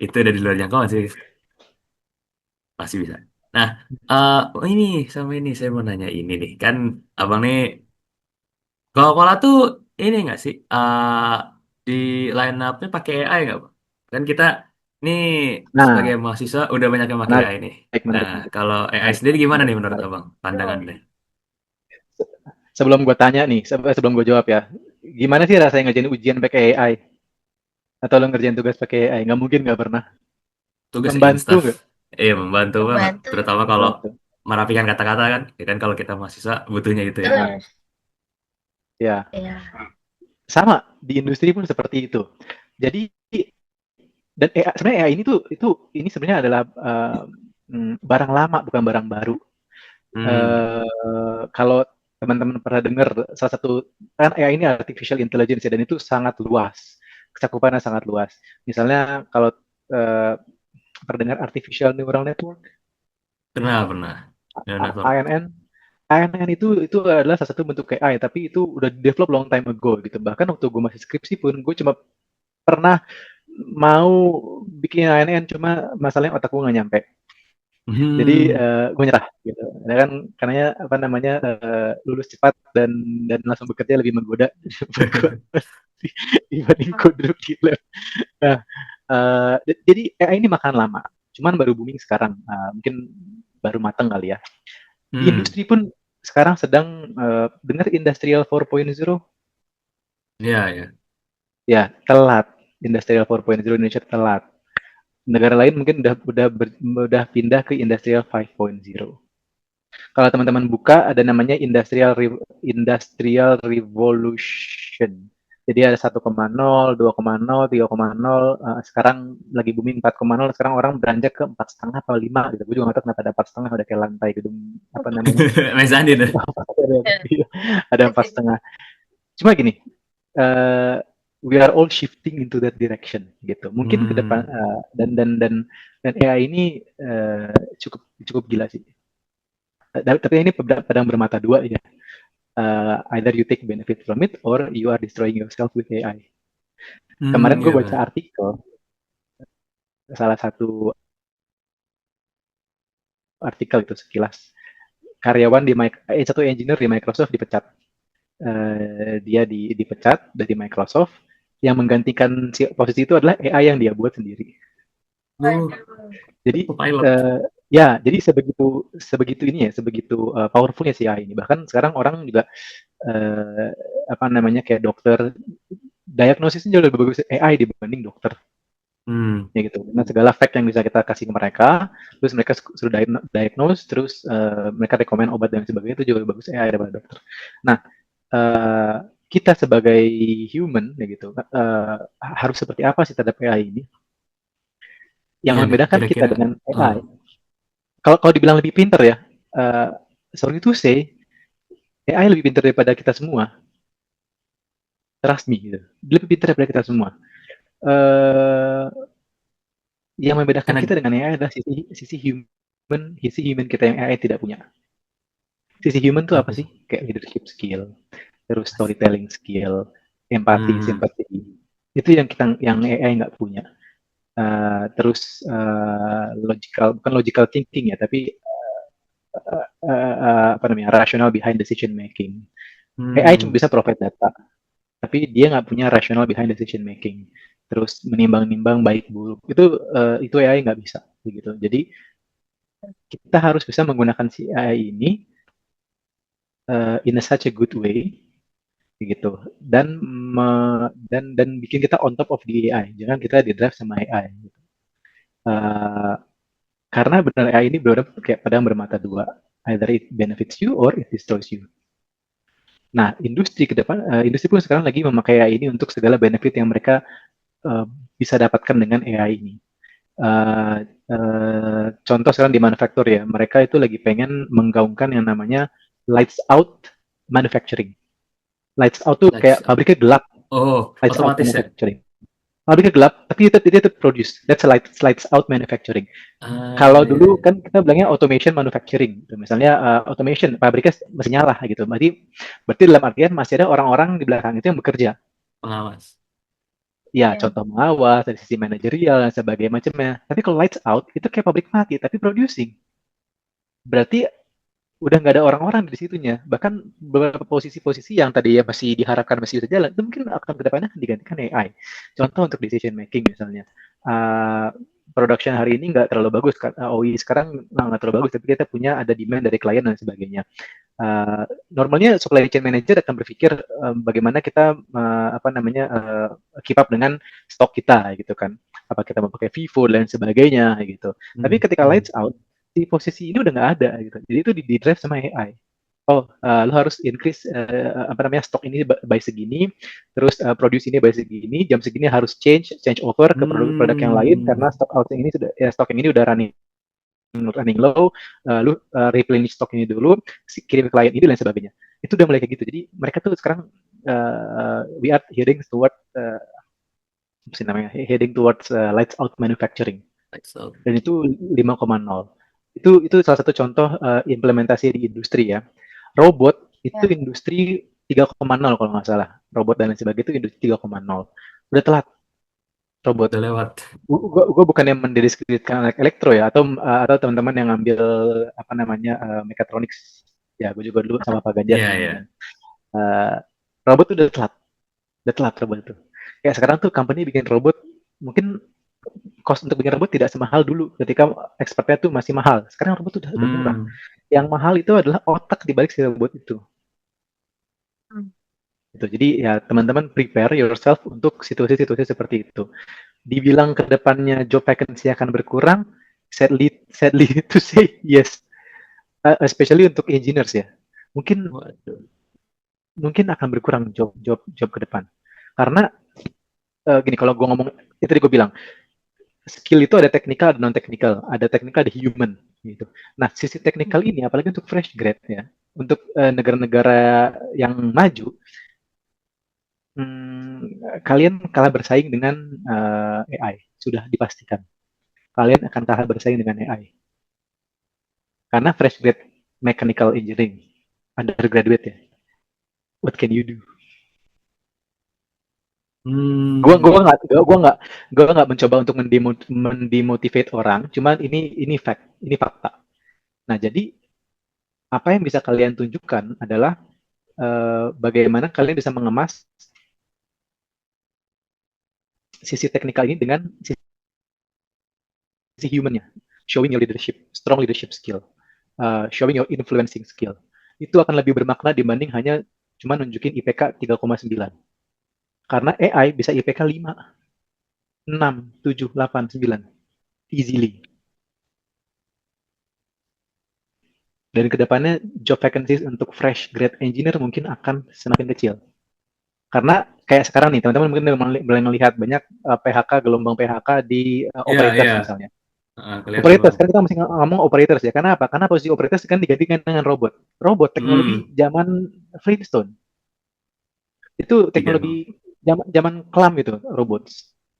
itu udah di luar jangkauan sih, pasti bisa. Nah, oh ini sama ini saya mau nanya ini nih, kan abang nih Coca-Cola tuh ini nggak sih, di line up-nya pakai AI nggak, Bang? Kan kita nih sebagai Nah, mahasiswa udah banyak yang pakai menarik, AI nih. Nah, menarik, menarik, kalau AI menarik, sendiri gimana nih menurut menarik. abang pandangannya? Sebelum gue tanya nih, sebelum gue jawab ya, gimana sih rasanya ngerjain ujian pakai AI? Atau lo ngerjain tugas pakai AI? Nggak mungkin nggak pernah. Tugas Membantu instaf, nggak? iya membantu banget, Membantu. terutama kalau Membantu. merapikan kata-kata kan, ya kan kalau kita mahasiswa butuhnya itu ya. Nah, Betul. ya Ya. sama di industri pun seperti itu. Jadi dan AI, sebenarnya AI ini tuh ini sebenarnya adalah barang lama bukan barang baru. Hmm, Kalau teman-teman pernah dengar salah satu kan AI ini artificial intelligence ya dan itu sangat luas, cakupannya sangat luas. Misalnya kalau uh, pernah dengar artificial neural network, pernah pernah. Ya, network. ANN, ANN itu adalah salah satu bentuk AI, tapi itu udah develop long time ago gitu. Bahkan waktu gue masih skripsi pun gue cuma pernah mau bikin ANN cuma masalahnya otak gue nggak nyampe. Jadi Hmm. gue nyerah gitu. Ya kan karena apa namanya lulus cepat dan langsung bekerja lebih menggoda dibanding gue duduk di lab. Nah, jadi AI ini makan lama. Cuman baru booming sekarang. Mungkin baru mateng kali ya. Di Hmm. industri pun sekarang sedang dengar Industrial 4.0 Ya, ya. ya telat. Industrial 4.0 Indonesia telat. Negara lain mungkin udah pindah ke Industrial 5.0. Kalau teman-teman buka ada namanya Industrial Revolution. Jadi ada 1,0, 2,0, 3,0, sekarang lagi booming 4,0, sekarang orang beranjak ke 4,5 atau 5 gitu. Gue juga nggak tahu kenapa ada 4,5, udah kayak lantai gedung apa namanya. Mezanin. Ada 4,5. Cuma gini, uh, we are all shifting into that direction gitu. Mungkin ke depan Hmm. dan AI ini cukup cukup gila sih. Tapi ini pedang bermata dua ya. Either you take benefit from it or you are destroying yourself with AI. Hmm, Kemarin gue iya baca benar. artikel salah satu artikel itu sekilas karyawan satu engineer di Microsoft dipecat. Dia dipecat dari Microsoft. Yang menggantikan posisi itu adalah AI yang dia buat sendiri. Waduh. Jadi Copilot. jadi sebegitu sebegitu ini ya, sebegitu powerfulnya si AI ini. Bahkan sekarang orang juga uh, apa namanya kayak dokter diagnosisnya jauh lebih bagus AI dibanding dokter Hmm. ya gitu. Dengan segala fact yang bisa kita kasih ke mereka, terus mereka sudah diagnose, terus mereka rekomend obat dan sebagainya itu jauh lebih bagus AI daripada dokter. Nah, uh, kita sebagai human ya gitu, harus seperti apa sih terhadap AI ini? Yang Iya nih, membedakan kita kira-kira. dengan Oh. AI, kalau dibilang lebih pinter ya, sorry to say, AI lebih pinter daripada kita semua, trust me gitu. Dia lebih pinter daripada kita semua. Uh, yang membedakan Karena kita dengan AI adalah sisi human kita yang AI tidak punya. Sisi human tuh apa apa sih? tuh? Kayak leadership skill, terus storytelling skill, empati, Hmm. simpati. Itu yang AI nggak punya. Terus bukan logical thinking ya, tapi apa namanya rational behind decision making. AI cuma Hmm. bisa provide data, tapi dia nggak punya rational behind decision making. Terus menimbang-nimbang baik buruk itu AI nggak bisa begitu. Jadi kita harus bisa menggunakan si AI ini in a such a good way gitu dan bikin kita on top of the AI. Jangan kita di drive sama AI. Gitu. Uh, karena benar AI ini benar kayak pedang bermata dua. Either it benefits you or it destroys you. Nah, industri pun sekarang lagi memakai AI ini untuk segala benefit yang mereka uh, bisa dapatkan dengan AI ini. Uh, Contoh sekarang di manufaktur ya, mereka itu lagi pengen menggaungkan yang namanya lights out manufacturing. Lights out tuh Lights kayak out. pabriknya gelap, Oh, lights out otomatis ya? manufacturing. Pabriknya gelap, tapi itu produce. That's a lights out manufacturing. Kalau Iya, dulu iya. kan kita bilangnya automation manufacturing, gitu. Misalnya automation pabriknya masih nyala gitu. Berarti dalam artian masih ada orang-orang di belakang itu yang bekerja. Pengawas. Ya, Ya. contoh mengawas dari sisi manajerial dan sebagainya macamnya. Tapi kalau lights out itu kayak pabrik mati, tapi producing. Berarti udah nggak ada orang-orang di situnya. Bahkan beberapa posisi-posisi yang tadi ya masih diharapkan masih bisa jalan, itu mungkin akan kedepannya akan digantikan AI. Contoh untuk decision making misalnya. Uh, Production hari ini nggak terlalu bagus, OI sekarang nggak terlalu bagus, tapi kita punya ada demand dari klien dan sebagainya. Normalnya supply chain manager akan berpikir bagaimana kita apa namanya keep up dengan stok kita gitu kan. Apa kita mau pakai FIFO dan sebagainya gitu. Tapi Hmm, ketika hmm. lights out, di posisi ini udah nggak ada gitu. Jadi itu di drive sama AI. Oh, lo harus increase apa namanya stok ini by segini, terus produce ini by segini, jam segini harus change over ke produk-produk yang lain karena Hmm. stok out ini sudah ya stok ini udah running low, lu replenish stok ini dulu, kirim ke klien ini dan sebagainya. Itu udah mulai kayak gitu. Jadi mereka tuh sekarang we are heading toward apa sih namanya? Heading towards lights out manufacturing. Lights out. Dan itu 5,0. Itu salah satu contoh implementasi di industri ya. Robot itu Ya. industri 3,0 kalau nggak salah. Robot dan lain sebagainya itu industri 3,0. Udah telat robot. Udah lewat. Gue bukan yang mendiskreditkan anak elektro ya atau teman-teman yang ngambil apa namanya mekatronics ya gue juga dulu sama Pak Ganjar Iya, iya. ngomongnya. Eh, Robot tuh udah telat robot itu kayak sekarang tuh company bikin robot mungkin cost untuk bikin robot tidak semahal dulu ketika expertnya tuh masih mahal, sekarang robot tuh udah murah, Hmm. yang mahal itu adalah otak di balik si robot itu. Hmm. Gitu. Jadi ya teman-teman prepare yourself untuk situasi-situasi seperti itu. Dibilang ke depannya job vacancy akan berkurang, sadly to say yes. Especially untuk engineers ya. Mungkin Waduh. mungkin akan berkurang job ke depan. Karena gini kalau gue ngomong itu tadi gue bilang skill itu ada teknikal ada non teknikal, ada teknikal ada human gitu. Nah sisi teknikal ini apalagi untuk fresh grad ya, untuk negara-negara yang maju, kalian kalah bersaing dengan AI sudah dipastikan. Kalian akan kalah bersaing dengan AI. Karena fresh grade mechanical engineering, undergraduate ya, what can you do? Hmm. Gua nggak mencoba untuk mendemotivate orang, cuman ini fact, ini fakta. Nah jadi apa yang bisa kalian tunjukkan adalah bagaimana kalian bisa mengemas sisi teknikal ini dengan sisi humannya, showing your leadership, strong leadership skill, showing your influencing skill. Itu akan lebih bermakna dibanding hanya cuma nunjukin IPK 3,9. Karena AI bisa IPK 5, 6, 7, 8, 9. Easily. Dan kedepannya job vacancies untuk fresh grade engineer mungkin akan semakin kecil. Karena kayak sekarang nih, teman-teman mungkin mulai melihat banyak PHK, gelombang PHK di Iya, iya. operators misalnya. Kelihatan Operators, banget. kan kita masih ngomong operators ya. Karena apa? Karena posisi operators kan digantikan dengan robot. Robot, Hmm. teknologi zaman Flintstone. Itu Tiga. teknologi zaman kelam itu, robot.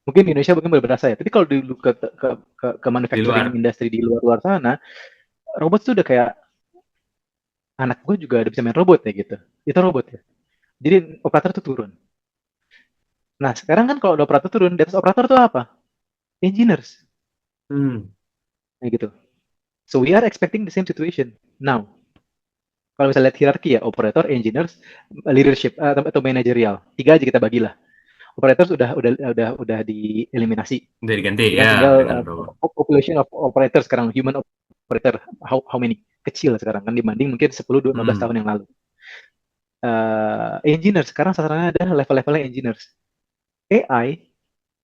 Mungkin di Indonesia mungkin berasa ya. Tapi kalau dulu ke Di manufacturing luar. industry di luar sana, robot itu udah kayak anak gue juga udah bisa main robot ya gitu. Itu robot ya. Jadi operator tuh turun. Nah sekarang kan kalau ada operator turun, di atas operator tuh apa? Engineers. Hmm. Nah gitu. So we are expecting the same situation now. Kalau misalnya lihat hierarki ya, operator, engineers, leadership atau managerial. Tiga aja kita bagilah. Operators udah dieliminasi. Udah diganti Sekarang ya tinggal dengan robot. population of operators sekarang, human operator, how many? Kecil sekarang kan dibanding mungkin 10, 15 Hmm. tahun yang lalu. Engineers sekarang sasarannya adalah level-levelnya engineers. AI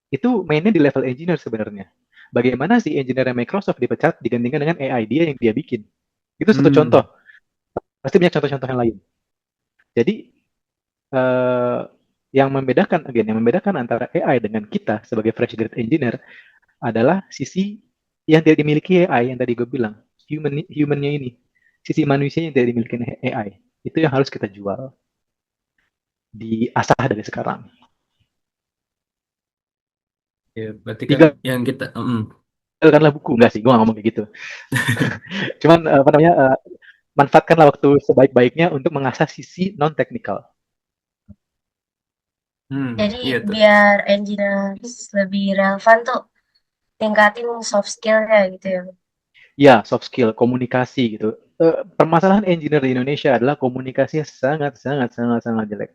itu mainnya di level engineer sebenarnya. Bagaimana si engineer Microsoft dipecat digantikan dengan AI dia yang dia bikin. Itu satu contoh. Hmm. Pasti banyak contoh-contoh yang lain. Jadi yang membedakan antara AI dengan kita sebagai fresh grade engineer adalah sisi yang tidak dimiliki AI yang tadi gue bilang, humannya ini, sisi manusia yang tidak dimiliki AI. Itu yang harus kita jual, diasah dari sekarang. Ya, berarti kan yang kita Tinggalkanlah buku, enggak sih, gue gak ngomong kayak gitu. Cuman apa namanya, manfaatkanlah waktu sebaik-baiknya untuk mengasah sisi non teknikal. Jadi iya tuh. biar engineers lebih relevan tuh tingkatin soft skill-nya gitu ya. Ya, soft skill, komunikasi gitu. Permasalahan engineer di Indonesia adalah komunikasinya sangat sangat sangat sangat jelek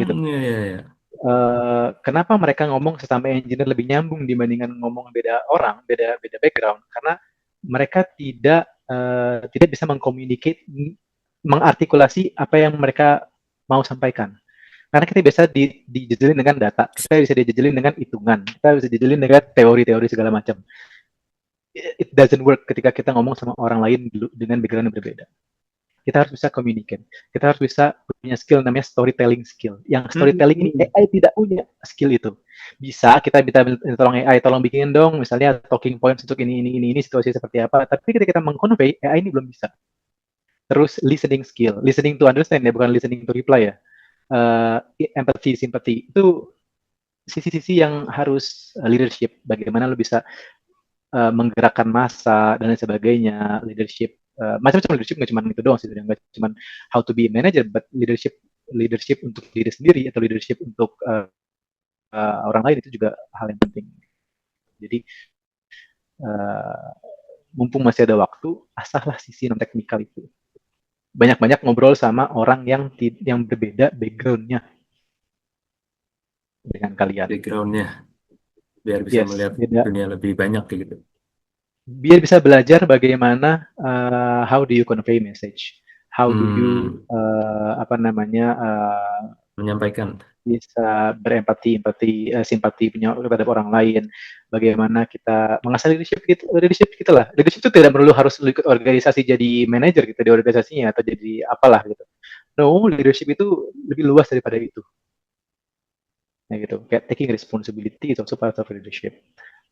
gitu. Iya, iya, iya. Kenapa mereka ngomong sesama engineer lebih nyambung dibandingkan ngomong beda orang, beda beda background? Karena mereka tidak bisa mengkomunikasi, mengartikulasi apa yang mereka mau sampaikan. Karena kita biasa dijejelin dengan data, kita bisa dijejelin dengan hitungan, kita bisa dijejelin dengan teori-teori segala macam. It doesn't work ketika kita ngomong sama orang lain dengan background yang berbeda. Kita harus bisa communicate. Kita harus bisa punya skill namanya storytelling skill. Yang storytelling ini AI tidak punya skill itu. Bisa kita minta tolong AI, tolong bikin dong misalnya talking points untuk ini situasi seperti apa. Tapi ketika kita mengconvey, AI ini belum bisa. Terus listening skill, listening to understand ya, bukan listening to reply ya. Empathy, sympathy itu sisi-sisi yang harus leadership. Bagaimana lo bisa menggerakkan massa dan lain sebagainya, leadership, macam-macam leadership nggak cuma itu doang sih, nggak cuma how to be a manager, but leadership untuk diri sendiri atau leadership untuk orang lain itu juga hal yang penting. Jadi mumpung masih ada waktu, asahlah sisi non teknikal itu. Banyak-banyak ngobrol sama orang yang berbeda backgroundnya dengan kalian. Backgroundnya biar bisa Yes, melihat beda. dunia lebih banyak kayak gitu. Biar bisa belajar bagaimana how do you convey message, how do you apa namanya Menyampaikan. bisa berempati, simpati punya terhadap orang lain, bagaimana kita mengasah leadership kita lah. Leadership itu tidak perlu harus ikut organisasi jadi manajer gitu di organisasinya atau jadi apalah gitu. No, leadership itu lebih luas daripada itu. Ya gitu. Kayak taking responsibility is also part of leadership.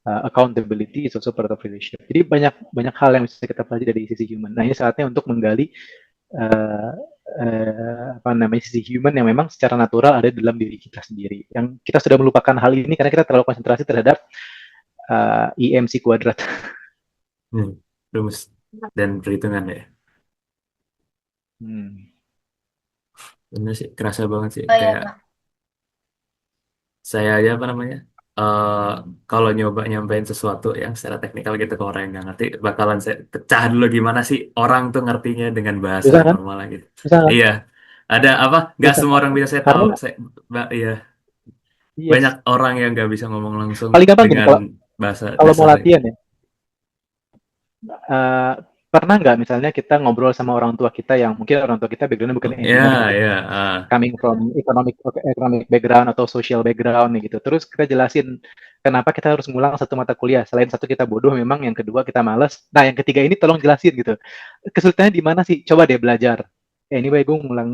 Accountability is also part of leadership. Jadi banyak banyak hal yang bisa kita pelajari dari sisi human. Nah ini saatnya untuk menggali uh, apa namanya sisi human yang memang secara natural ada dalam diri kita sendiri. Yang kita sudah melupakan hal ini karena kita terlalu konsentrasi terhadap IMC kuadrat. Rumus dan perhitungan ya. Bener sih, kerasa banget sih. Oh iya Kayak Pak. saya aja apa namanya, eh kalau nyoba nyampein sesuatu yang secara teknikal gitu ke orang yang nggak ngerti, bakalan saya pecah dulu gimana sih orang tuh ngertinya dengan bahasa Susah kan? normal gitu. Susah kan? Iya, ada apa? Nggak Susah semua kan? orang bisa saya tahu. Karena Iya, banyak yes, orang yang nggak bisa ngomong langsung paling gampang gini dengan bahasa kalau mau dasar itu. latihan ya. Uh, pernah nggak misalnya kita ngobrol sama orang tua kita yang mungkin orang tua kita backgroundnya bukan Ya, engineer gitu, ya, coming from economic background atau social background gitu. Terus kita jelasin kenapa kita harus ngulang satu mata kuliah. Selain satu kita bodoh memang, yang kedua kita males. Nah yang ketiga ini tolong jelasin gitu. Kesulitannya di mana sih? Coba deh belajar. Anyway gue ngulang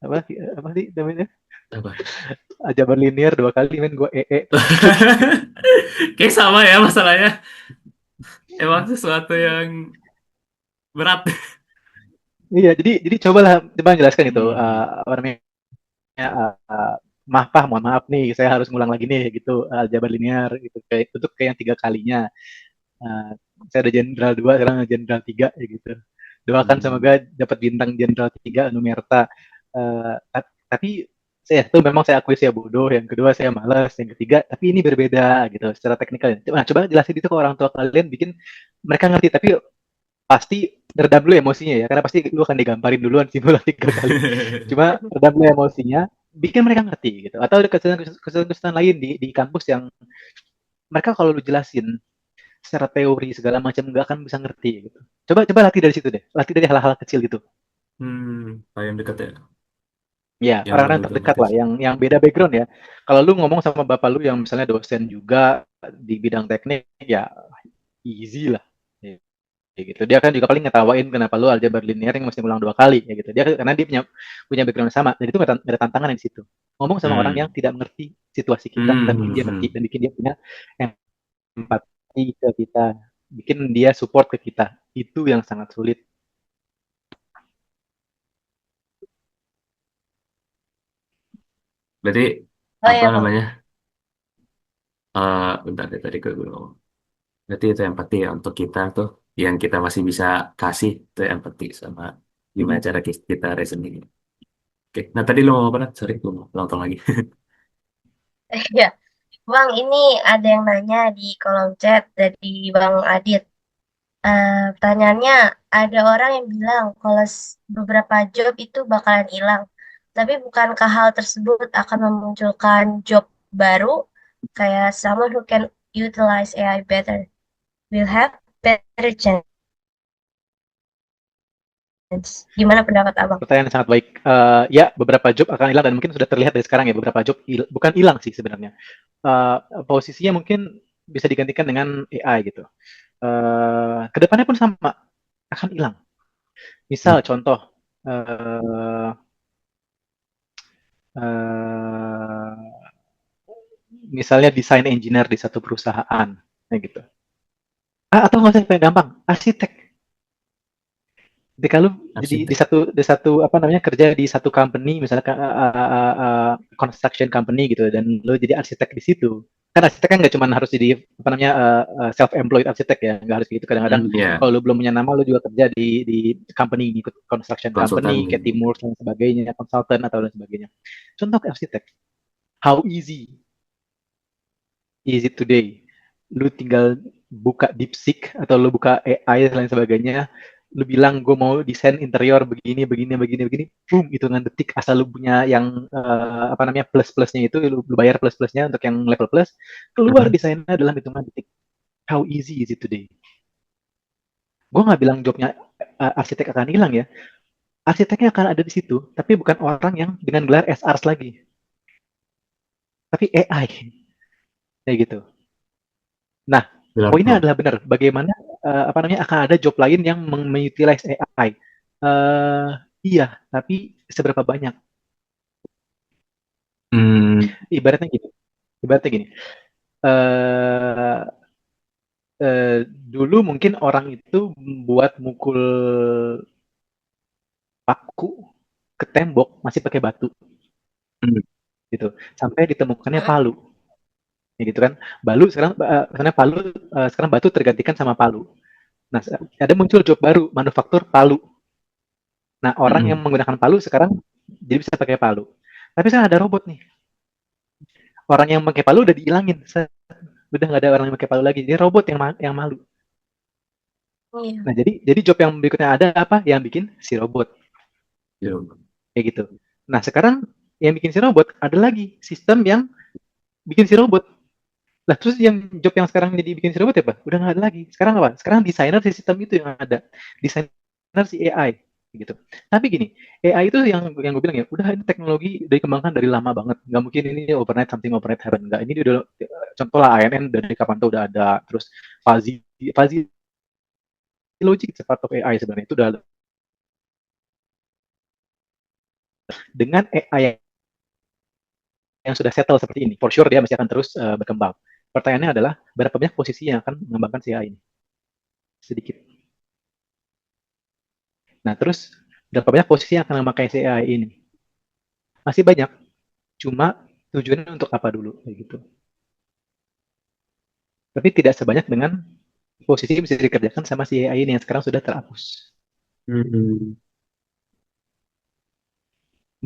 apa apa sih namanya? apa? Aljabar linear 2 kali men gue Kayak sama ya masalahnya. Emang sesuatu yang berat. Iya, jadi coba jelaskan itu apa namanya maaf Pak, mohon maaf nih, saya harus ngulang lagi nih gitu aljabar linear gitu kayak untuk kayak yang 3 kalinya. Uh, saya ada jenderal 2, sekarang ada jenderal 3 ya gitu. Doakan semoga dapat bintang jenderal 3 Numerta. Tapi saya itu memang saya akui saya bodoh, yang kedua saya malas, yang ketiga tapi ini berbeda gitu secara teknikal. Nah, coba jelasin itu ke orang tua kalian, bikin mereka ngerti, tapi pasti redam dulu emosinya ya, karena pasti lu akan digamparin duluan simulasi 3 kali. Cuma redam dulu emosinya, bikin mereka ngerti gitu. Atau ada kesulitan lain di kampus yang mereka kalau lu jelasin secara teori segala macam nggak akan bisa ngerti gitu. Coba latih dari situ deh, latih dari hal-hal kecil gitu. Paling dekat ya, Ya, yang orang-orang perlu terdekat lah, dimengerti. yang beda background ya. Kalau lu ngomong sama bapak lu yang misalnya dosen juga di bidang teknik, ya easy lah. kayak gitu. Dia kan juga paling ngetawain kenapa lu aljabar linear yang mesti ngulang 2 kali kayak gitu. Dia karena dia punya punya background yang sama. Dan itu nggak ada tantangan di situ. Ngomong sama orang yang Hmm. tidak mengerti situasi kita Hmm. dan bikin Hmm. dia ngerti Hmm. dan bikin dia punya empati ke kita, bikin dia support ke kita. Itu yang sangat sulit. Berarti Oh apa ya bang. namanya? Bentar deh tadi gue ngomong. Berarti itu empati ya untuk kita tuh yang kita masih bisa kasih itu empati sama gimana cara kita reasoning. Oke. Nah tadi lo mau apa? Sorry, gue mau nonton lagi. Ya, bang ini ada yang nanya di kolom chat dari Bang Adit. Pertanyaannya, ada orang yang bilang kalau beberapa job itu bakalan hilang, tapi bukankah hal tersebut akan memunculkan job baru, kayak someone who can utilize AI better will have better chance. Gimana pendapat abang? Pertanyaan yang sangat baik. Ya, beberapa job akan hilang dan mungkin sudah terlihat dari sekarang ya beberapa job bukan hilang sih sebenarnya. Posisinya mungkin bisa digantikan dengan AI gitu. Kedepannya pun sama akan hilang. Hmm. Misal contoh, uh, uh, misalnya desain engineer di satu perusahaan, ya gitu. Atau nggak usah yang gampang, arsitek. Ketika lu Arsitek. di satu apa namanya kerja di satu company misalnya construction company gitu dan lu jadi arsitek di situ kan arsitek kan nggak cuma harus jadi apa namanya self employed arsitek ya nggak harus gitu kadang-kadang Hmm, ya, kalau lu belum punya nama lu juga kerja di company ikut construction konsultan company kayak gitu. Timur dan sebagainya konsultan atau lain sebagainya contoh ke arsitek how easy is it today lu tinggal buka DeepSeek atau lu buka AI dan lain sebagainya lu bilang gue mau desain interior begini begini begini begini boom hitungan detik asal lu punya yang apa namanya plus plusnya itu lu bayar plus plusnya untuk yang level plus keluar Mhm. desainnya dalam hitungan detik how easy is it today gue nggak bilang jobnya arsitek akan hilang ya arsiteknya akan ada di situ tapi bukan orang yang dengan gelar SRs lagi tapi AI kayak gitu. Nah, Gelar poinnya pro. adalah benar. Bagaimana apa namanya akan ada job lain yang mengutilize AI? Iya, tapi seberapa banyak? Hmm. Ibaratnya gini. Ibaratnya gini. eh Dulu mungkin orang itu buat mukul paku ke tembok masih pakai batu Hmm. gitu. Sampai ditemukannya palu. Ya gitu kan. Balu sekarang karena palu sekarang batu tergantikan sama palu. Nah, ada muncul job baru, manufaktur palu. Nah, orang yang Hmm. menggunakan palu sekarang jadi bisa pakai palu. Tapi sekarang ada robot nih. Orang yang pakai palu udah dihilangin. Udah nggak ada orang yang pakai palu lagi. Jadi robot yang malu. Iya. Nah, jadi job yang berikutnya ada apa? Yang bikin si robot Yo. kayak gitu. Nah, sekarang yang bikin si robot ada lagi sistem yang bikin si robot. Lah, terus yang job yang sekarang jadi bikin si robot ya, Pak? Udah nggak ada lagi. Sekarang apa? Sekarang desainer si sistem itu yang ada. Desainer si AI gitu. Tapi gini, AI itu yang gue bilang ya, udah ini teknologi dikembangkan dari lama banget. Nggak mungkin ini overnight something overnight happen. Nggak, ini udah contoh lah ANN dari kapan tuh udah ada. Terus Fazi Fazi Logic part of AI sebenarnya itu udah dengan AI yang sudah settle seperti ini. For sure dia masih akan terus berkembang. Pertanyaannya adalah berapa banyak posisi yang akan mengembangkan si AI ini? Sedikit. Nah, terus berapa banyak posisi yang akan memakai si AI ini? Masih banyak, cuma tujuannya untuk apa dulu kayak gitu. Tapi tidak sebanyak dengan posisi yang bisa dikerjakan sama si AI ini yang sekarang sudah terhapus. Hmm.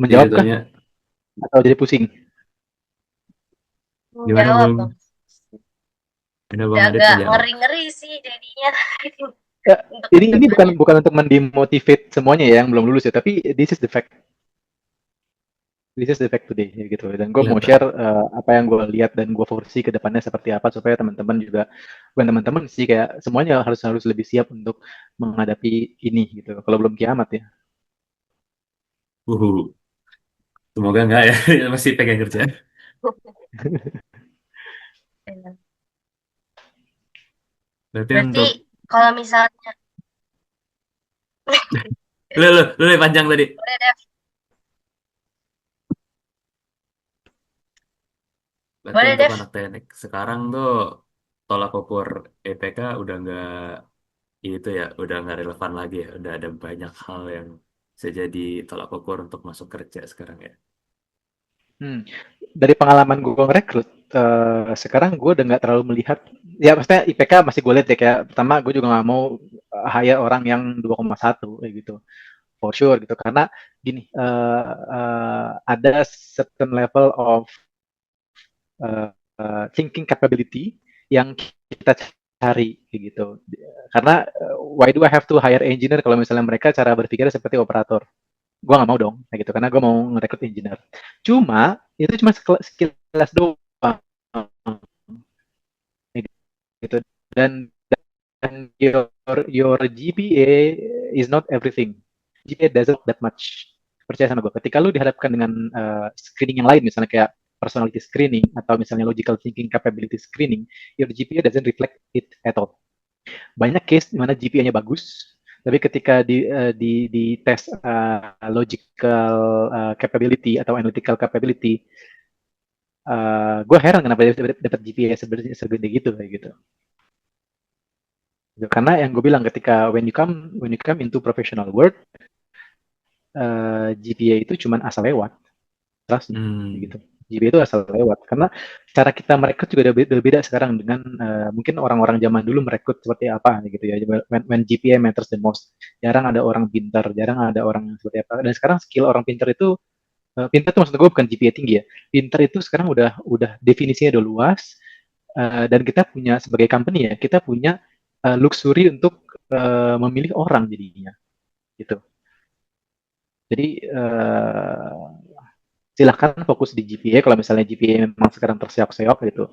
Jadi Menjawabkah jatuhnya atau jadi pusing? gimana Jawab belum? bang. Ada Udah Bang Adit agak menjawab. ngeri-ngeri sih jadinya Ya, untuk ini kedepannya. bukan untuk mendemotivate semuanya ya yang belum lulus ya, tapi this is the fact. This is the fact today ya gitu. Dan gue Iya, mau Pak. share apa yang gue lihat dan gue foresee ke depannya seperti apa supaya teman-teman juga bukan teman-teman sih kayak semuanya harus harus lebih siap untuk menghadapi ini gitu. Kalau belum kiamat ya. Uhu. Semoga enggak ya. Masih pengen kerja. Berarti Berarti untuk kalau misalnya, Lu yang panjang tadi. Boleh deh, Berarti boleh untuk deh. anak teknik sekarang tuh tolak ukur IPK udah nggak itu ya, udah nggak relevan lagi ya. Udah ada banyak hal yang bisa jadi tolak ukur untuk masuk kerja sekarang ya. Hmm. Dari pengalaman gue ngerekrut, sekarang gue udah nggak terlalu melihat, ya maksudnya IPK masih gue lihat ya, kayak pertama gue juga nggak mau hire orang yang 2,1 kayak gitu, for sure gitu, karena gini, ada certain level of thinking capability yang kita cari kayak gitu. Karena why do I have to hire engineer kalau misalnya mereka cara berpikirnya seperti operator? Gue nggak mau dong kayak gitu, karena gue mau ngerekrut engineer. Cuma itu cuma sekilas doang gitu. Dan your GPA is not everything. GPA doesn't that much. Percaya sama gue. Ketika lu dihadapkan dengan screening yang lain, misalnya kayak personality screening atau misalnya logical thinking capability screening, your GPA doesn't reflect it at all. Banyak case di mana GPA-nya bagus, tapi ketika di tes logical capability atau analytical capability, gue heran kenapa dia dapat GPA sebenarnya segede gitu kayak gitu. Karena yang gue bilang, ketika when you come into professional world, GPA itu cuma asal lewat, trust me, Hmm. gitu. GPA itu asal lewat, karena cara kita merekrut juga udah beda sekarang dengan mungkin orang-orang zaman dulu merekrut seperti apa gitu ya. When GPA matters the most, jarang ada orang pintar, jarang ada orang yang seperti apa. Dan sekarang skill orang pintar itu, pintar itu maksud gue bukan GPA tinggi ya. Pintar itu sekarang udah definisinya udah luas, dan kita punya sebagai company ya, kita punya luxury untuk memilih orang jadinya gitu. Jadi silahkan fokus di GPA kalau misalnya GPA memang sekarang terseok-seok gitu,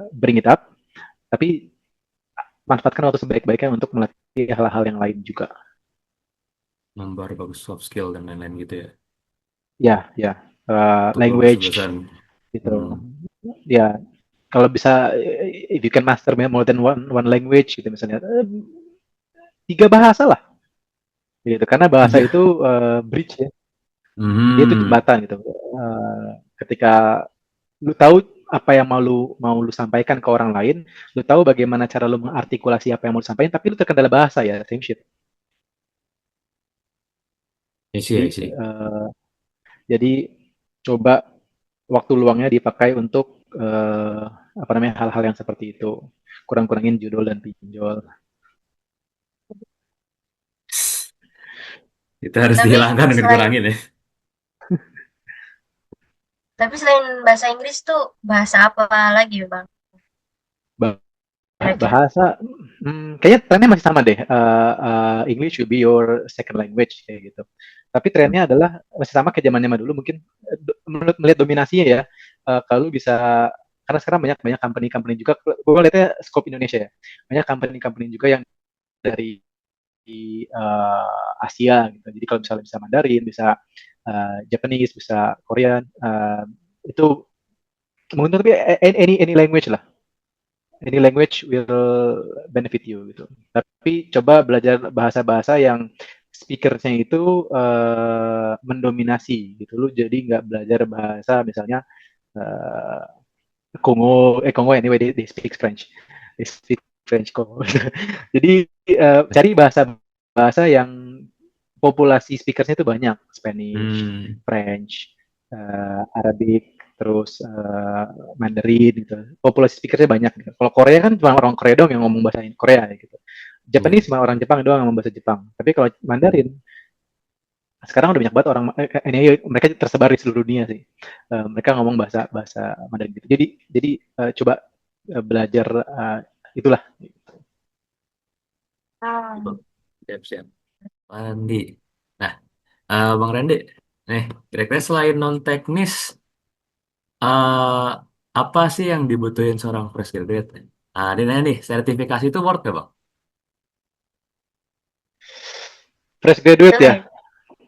bring it up, tapi manfaatkan waktu sebaik-baiknya untuk melatih hal-hal yang lain juga. Bagus soft skill dan lain-lain gitu ya. Ya, ya, Untuk language lulusan-lulusan. gitu. Hmm. Ya, kalau bisa, if you can master more than one language gitu misalnya, 3 bahasa lah gitu, karena bahasa itu Tiga. bridge ya, dia itu Hmm. jembatan gitu. Ketika lu tahu apa yang mau lu sampaikan ke orang lain, lu tahu bagaimana cara lu mengartikulasi apa yang mau lu sampaikan, tapi lu terkendala bahasa ya, same shit. I see, Jadi I see. jadi coba waktu luangnya dipakai untuk apa namanya, hal-hal yang seperti itu. Kurang-kurangin judul dan pinjol. Itu harus Tapi dihilangkan dan selain dikurangin ya. tapi selain bahasa Inggris tuh bahasa apa lagi ya, Bang? Kira-kira. Bahasa, kayaknya trennya masih sama deh. English should be your second language kayak gitu. Tapi trennya adalah masih sama kayak zaman-zaman dulu. Mungkin menurut melihat dominasinya ya, kalau bisa, karena sekarang banyak banyak company-company juga. Gue lihatnya scope Indonesia ya. Banyak company-company juga yang dari Asia gitu. Jadi kalau misalnya bisa Mandarin, bisa Japanese, bisa Korean, itu mungkin, tapi any language lah, any language will benefit you gitu. Tapi coba belajar bahasa-bahasa yang speakernya itu mendominasi gitu. Lu jadi nggak belajar bahasa misalnya uh, Kongo anyway, they speak French. They speak French Kongo. Jadi cari bahasa-bahasa yang populasi speakersnya itu banyak, Spanish, Hmm. French, Arabic, terus Mandarin gitu. Populasi speakersnya banyak gitu. Kalau Korea kan cuma orang Korea doang yang ngomong bahasa Korea gitu. Iya. Japanese cuma orang Jepang doang yang ngomong bahasa Jepang. Tapi kalau Mandarin sekarang udah banyak banget orang, ini mereka tersebar di seluruh dunia sih. Mereka ngomong bahasa bahasa Mandarin gitu. Jadi coba belajar itulah. Betul. Hmm. Siap, siap. Mandi. Nah, Bang Randy, nih, kira-kira selain non-teknis, eh apa sih yang dibutuhin seorang fresh graduate? Ini nanya nih, sertifikasi itu worth gak, Bang? Fresh graduate ya.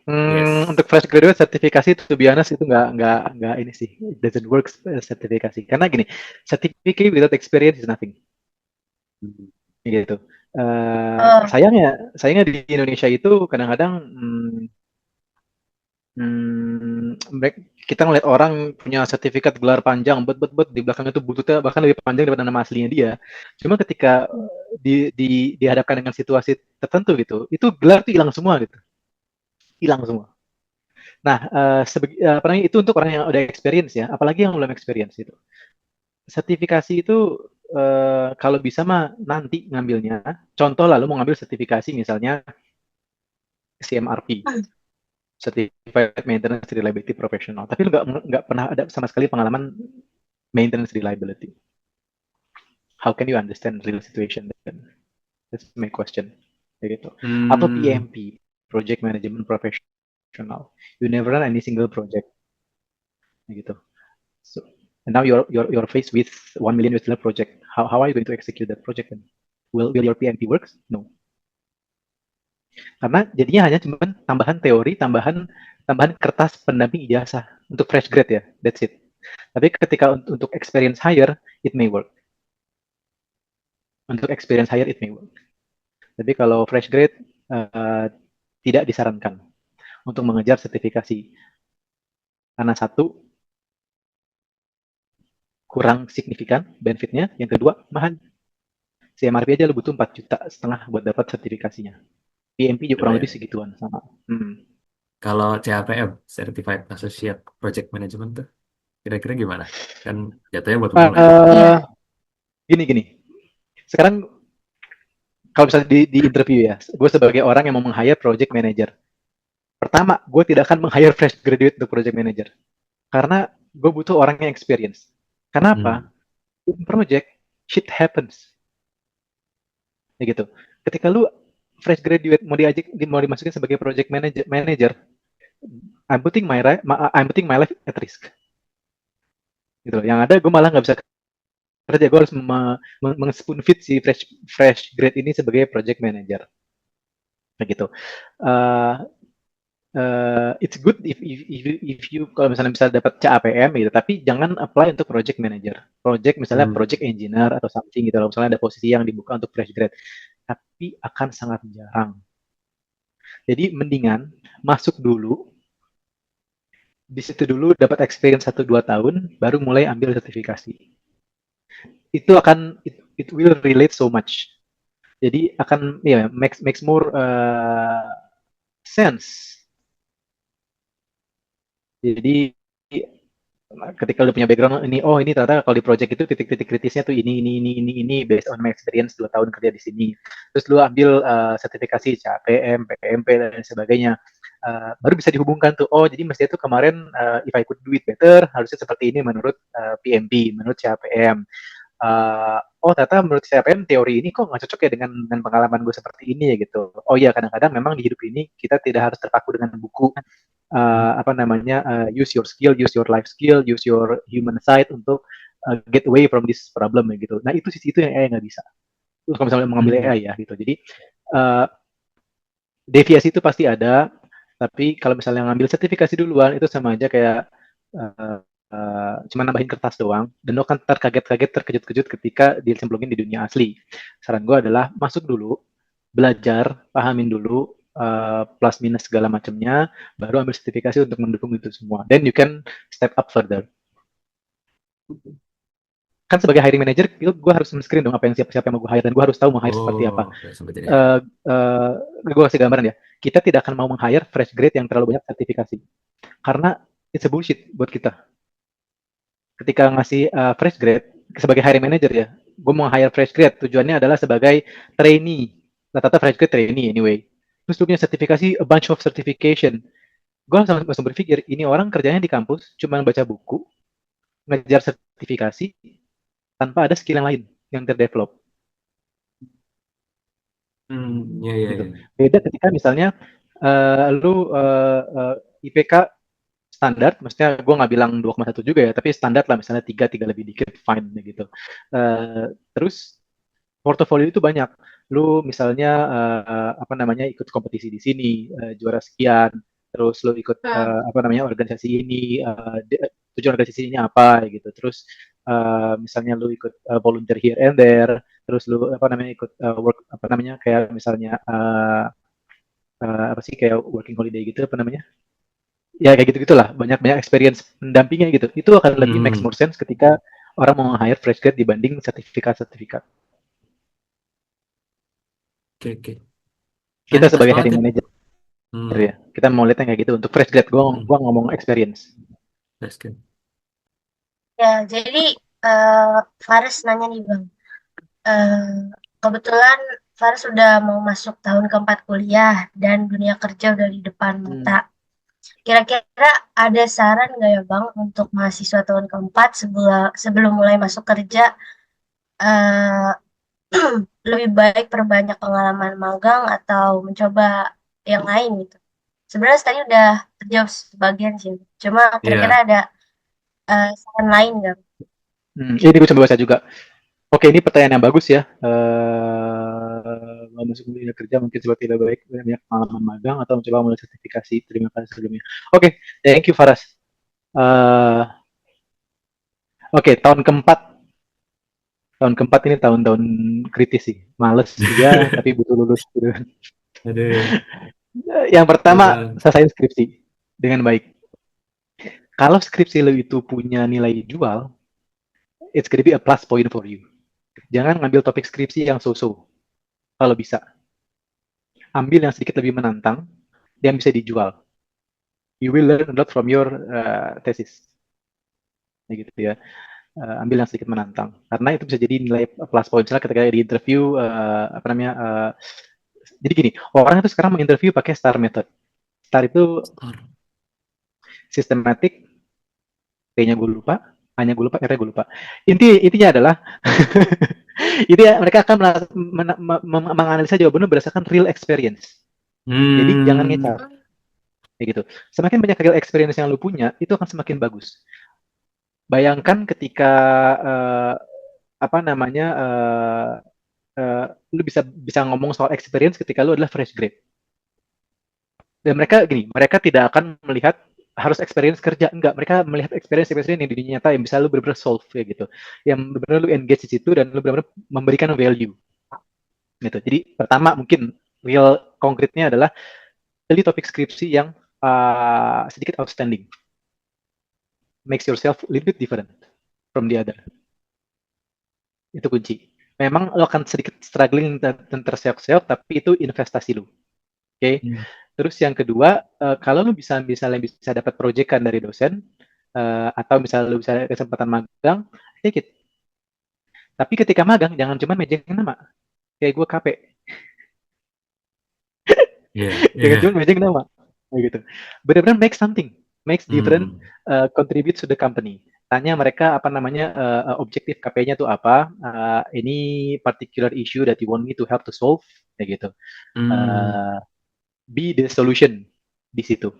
Boleh. Yes. Untuk fresh graduate sertifikasi itu, to be honest, itu nggak ini sih, it doesn't work sertifikasi, karena gini, certificate without experience is nothing Hmm. gitu. Oh, Sayangnya di Indonesia itu kadang-kadang kita ngeliat orang punya sertifikat gelar panjang, di belakangnya itu bututnya bahkan lebih panjang daripada nama aslinya dia. Cuma ketika dihadapkan dengan situasi tertentu gitu, itu gelar tuh hilang semua gitu, hilang semua. Nah, apa namanya itu untuk orang yang udah experience ya, apalagi yang belum experience itu. Sertifikasi itu kalau bisa mah nanti ngambilnya. Contoh lalu mau ngambil sertifikasi misalnya CMRP, Certified Maintenance Reliability Professional. Tapi lu nggak pernah ada sama sekali pengalaman maintenance reliability. How can you understand real situation then? That's my question. Kayak gitu. Atau Hmm, PMP, Project Management Professional. You never run any single project. Kayak gitu. So, and now you're faced with $1 million project. How are you going to execute that project then? Will your PMP works? No. Karena jadinya hanya cuma tambahan teori, tambahan kertas pendamping ijazah untuk fresh grade ya. That's it. Tapi ketika untuk experience higher, it may work. Untuk experience higher, it may work. Tapi kalau fresh grade, uh, tidak disarankan untuk mengejar sertifikasi. Karena satu, kurang signifikan benefitnya. Yang kedua, mahal. CMRP aja lu butuh 4,5 juta buat dapat sertifikasinya. PMP juga kurang lebih lumayan. segituan sama. Hmm. Kalau CAPM, Certified Associate Project Management tuh, kira-kira gimana? Kan jatuhnya buat pemula ya. Uh, iya. gini. Sekarang kalau misalnya di interview ya, gue sebagai orang yang mau meng-hire project manager. Pertama, gue tidak akan meng-hire fresh graduate untuk project manager. Karena gue butuh orang yang experience. Kenapa? Hmm. In project, shit happens. Ya gitu. Ketika lu fresh graduate mau dimasukin sebagai project manager, I'm putting my life at risk. Gitu. Yang ada gue malah nggak bisa kerja. Gue harus spoon feed si fresh grade ini sebagai project manager. Begitu. Uh, it's good if you kalau misalnya bisa dapat CAPM gitu, tapi jangan apply untuk project manager. Project Hmm. engineer atau something gitu. Kalau misalnya ada posisi yang dibuka untuk fresh grade, tapi akan sangat jarang. Jadi mendingan masuk dulu, di situ dulu dapat experience 1-2 tahun, baru mulai ambil sertifikasi. Itu it will relate so much. Jadi akan ya makes more sense. Jadi ketika lu punya background ini, oh ini ternyata kalau di project itu titik-titik kritisnya tuh ini based on my experience 2 tahun kerja di sini. Terus lu ambil sertifikasi CAPM, PMP dan sebagainya. Baru bisa dihubungkan tuh. Oh jadi mestinya tuh kemarin if I could do it better harusnya seperti ini menurut PMP, menurut CAPM. Oh ternyata menurut CAPM teori ini kok nggak cocok ya dengan pengalaman gue seperti ini ya gitu. Oh iya kadang-kadang memang di hidup ini kita tidak harus terpaku dengan buku apa namanya use your skill, use your life skill, use your human side untuk get away from this problem ya gitu. Nah itu sisi itu yang AI nggak bisa. Terus kalau misalnya mengambil Hmm. AI ya gitu. Jadi uh, deviasi itu pasti ada, tapi kalau misalnya ngambil sertifikasi duluan itu sama aja kayak uh, cuma nambahin kertas doang, dan lo kan terkaget-kaget, terkejut-kejut ketika dicemplungin di dunia asli. Saran gue adalah masuk dulu, belajar, pahamin dulu plus minus segala macamnya, baru ambil sertifikasi untuk mendukung itu semua. Then you can step up further. Kan sebagai hiring manager, itu gue harus men-screen dong apa yang siapa-siapa yang mau gue hire, dan gue harus tahu mau hire seperti apa. Oh, udah sempat ini ya. Gue kasih gambaran ya. Kita tidak akan mau meng-hire fresh grade yang terlalu banyak sertifikasi. Karena it's a bullshit buat kita. Ketika ngasih fresh grade, sebagai hiring manager ya, gue mau hire fresh grade, tujuannya adalah sebagai trainee. Rata-rata fresh grade trainee anyway. Terus lu punya sertifikasi, a bunch of certification. Gue langsung berpikir, ini orang kerjanya di kampus, cuma baca buku, ngejar sertifikasi, tanpa ada skill yang lain yang terdevelop. Ya, ya, Gitu. ya. Beda ketika misalnya lu IPK standar, maksudnya gue nggak bilang 2,1 juga ya, tapi standar lah misalnya 3 lebih dikit, fine gitu. Terus portofolio itu banyak. Lu misalnya apa namanya ikut kompetisi di sini, juara sekian, terus lu ikut apa namanya organisasi ini, tujuan organisasi ini apa gitu. Terus misalnya lu ikut volunteer here and there, terus lu apa namanya ikut work apa namanya kayak misalnya apa sih kayak working holiday gitu apa namanya ya kayak gitu gitulah banyak banyak experience pendampingnya gitu itu akan lebih makes Hmm, more sense ketika orang mau hire fresh grad dibanding sertifikat. oke oke. Nah Kita ini pas sebagai banget hiring ya. manager Hmm, ya kita mau lihatnya kayak gitu untuk fresh grad hmm, gua ngomong experience. that's good. Ya, jadi eh Faris nanya nih Bang. Eh, Kebetulan Faris sudah mau masuk tahun keempat kuliah dan dunia kerja udah di depan mata. Hmm. Kira-kira ada saran nggak ya Bang untuk mahasiswa tahun keempat sebelum mulai masuk kerja eh lebih baik perbanyak pengalaman magang atau mencoba yang lain gitu? Sebenarnya tadi udah terjawab sebagian sih. Cuma kira-kira Iya. ada saran lain nggak? Ini gue coba baca juga. Oke, ini pertanyaan yang bagus ya. Mau masuk dunia kerja mungkin coba tidak baik banyak pengalaman magang atau mencoba mulai sertifikasi. Terima kasih sebelumnya. Oke, thank you Faras. Eh, Oke, tahun keempat ini tahun-tahun kritis sih. Males, iya, tapi butuh lulus. Gitu. Aduh. Yang Iya pertama, bang. selesai skripsi dengan baik. Kalau skripsi lo itu punya nilai jual, it's gonna be a plus point for you. Jangan ngambil topik skripsi yang so-so, kalau bisa. Ambil yang sedikit lebih menantang, yang bisa dijual. You will learn a lot from your thesis. Ya gitu ya. Ambil yang sedikit menantang. Karena itu bisa jadi nilai plus point. Misalnya ketika di interview, apa namanya, jadi gini, orang itu sekarang menginterview pakai STAR method. STAR itu Star. systematic, T-nya gue lupa, A-nya gue lupa, R-nya gue lupa. Intinya adalah itu ya mereka akan menganalisa jawabannya berdasarkan real experience. Jadi jangan Hmm. ngecap kayak gitu. Semakin banyak real experience yang lu punya, itu akan semakin bagus. Bayangkan ketika uh, apa namanya lu bisa bisa ngomong soal experience ketika lu adalah fresh grade. Dan mereka gini, mereka tidak akan melihat harus experience kerja enggak, mereka melihat experience yang di dunia nyata yang bisa lu benar-benar solve ya gitu. Yang benar-benar lu engage di situ dan lu benar-benar memberikan value gitu. Jadi pertama mungkin real konkretnya adalah pilih topik skripsi yang sedikit outstanding, makes yourself a little bit different from the other. Itu kunci. Memang lo akan sedikit struggling dan terseok-seok, tapi itu investasi lu. Oke. Okay? Hmm. Terus yang kedua, kalau lu bisa dapat proyekan dari dosen, atau misalnya lu bisa ada kesempatan magang, take it. Tapi ketika magang, jangan cuma mejeng nama. Kayak gue KP. Iya. Jangan Iya. cuma mejeng nama. Kayak gitu. Benar-benar make something. Makes different, Hmm. contribute to the company. Tanya mereka apa namanya objektif KP-nya tuh apa, ini particular issue that you want me to help to solve, kayak gitu. Hmm. Uh, be the solution di situ,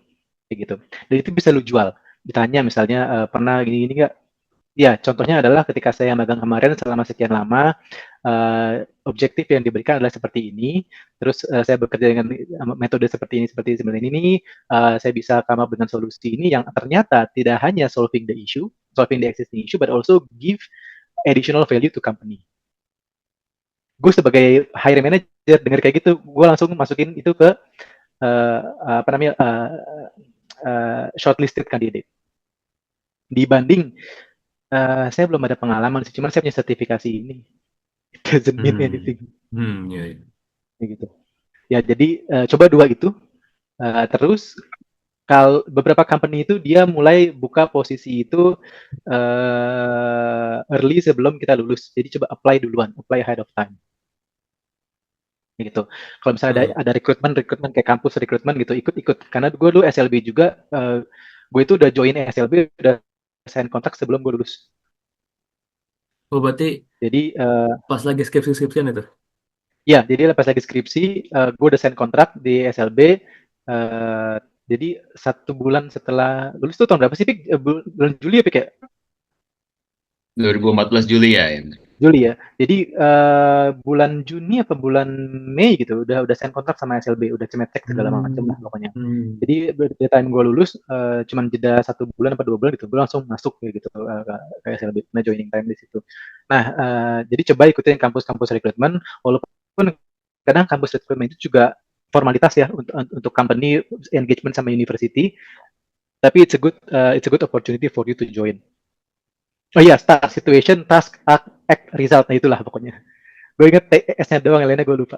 kayak gitu. Dan itu bisa lu jual. Ditanya misalnya pernah gini-gini nggak? Ya, contohnya adalah ketika saya magang kemarin selama sekian lama, objektif yang diberikan adalah seperti ini. Terus saya bekerja dengan metode seperti ini. Saya bisa come up dengan solusi ini yang ternyata tidak hanya solving the existing issue, but also give additional value to company. Gue sebagai hiring manager dengar kayak gitu, gue langsung masukin itu ke apa namanya shortlisted candidate. Dibanding saya belum ada pengalaman sih, cuman saya punya sertifikasi ini. It doesn't mean Hmm. anything. Hmm. Iya. Iya. Kayak gitu. Ya, jadi coba dua itu. Terus kalau beberapa company itu dia mulai buka posisi itu early sebelum kita lulus. Jadi coba apply duluan, apply ahead of time. Gitu. Kalau misalnya Hmm. ada rekrutmen kayak kampus rekrutmen gitu, ikut-ikut. Karena gue dulu SLB juga, gue itu udah join SLB, udah sign kontrak sebelum gue lulus. Oh berarti Jadi pas lagi skripsian itu. ya, jadi pas lagi skripsi, gue udah sign kontrak di SLB. eh, jadi 1 bulan setelah lulus tuh tahun berapa sih, Pik? Bulan Juli ya, Pik ya? 2014 Juli ya. Juli ya. Jadi bulan Juni apa bulan Mei gitu udah sign kontrak sama SLB, udah cemetek segala macam lah Hmm. pokoknya. Hmm. Jadi the time gue lulus cuman jeda 1 bulan apa 2 bulan gitu, gue langsung masuk kayak gitu ke SLB, nah joining time di situ. Nah jadi coba ikutin kampus-kampus rekrutmen, walaupun kadang kampus rekrutmen itu juga formalitas ya untuk company engagement sama university, tapi it's a good opportunity for you to join. Oh iya, task situation, task, act, result, nah itulah pokoknya. Gue inget S-nya doang, yang lainnya gue lupa.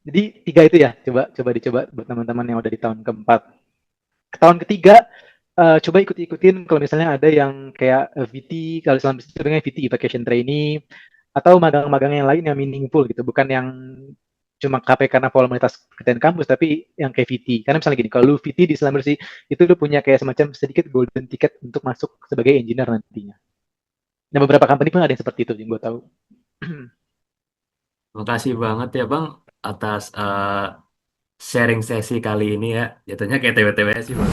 Jadi 3 itu ya, coba dicoba buat teman-teman yang udah di tahun keempat. Tahun ketiga, coba ikutin kalau misalnya ada yang kayak VT, kalau selama itu namanya VT, Vacation Trainee, atau magang-magang yang lain yang meaningful gitu, bukan yang cuma KP karena formalitas kerjaan kampus, tapi yang kayak VT. Karena misalnya gini, kalau lu VT di Slammersi, itu lu punya kayak semacam sedikit golden ticket untuk masuk sebagai engineer nantinya. Nah, beberapa company pun ada yang seperti itu yang gue tahu. Makasih banget ya Bang atas sharing sesi kali ini ya. Jatuhnya kayak TWTW sih Bang.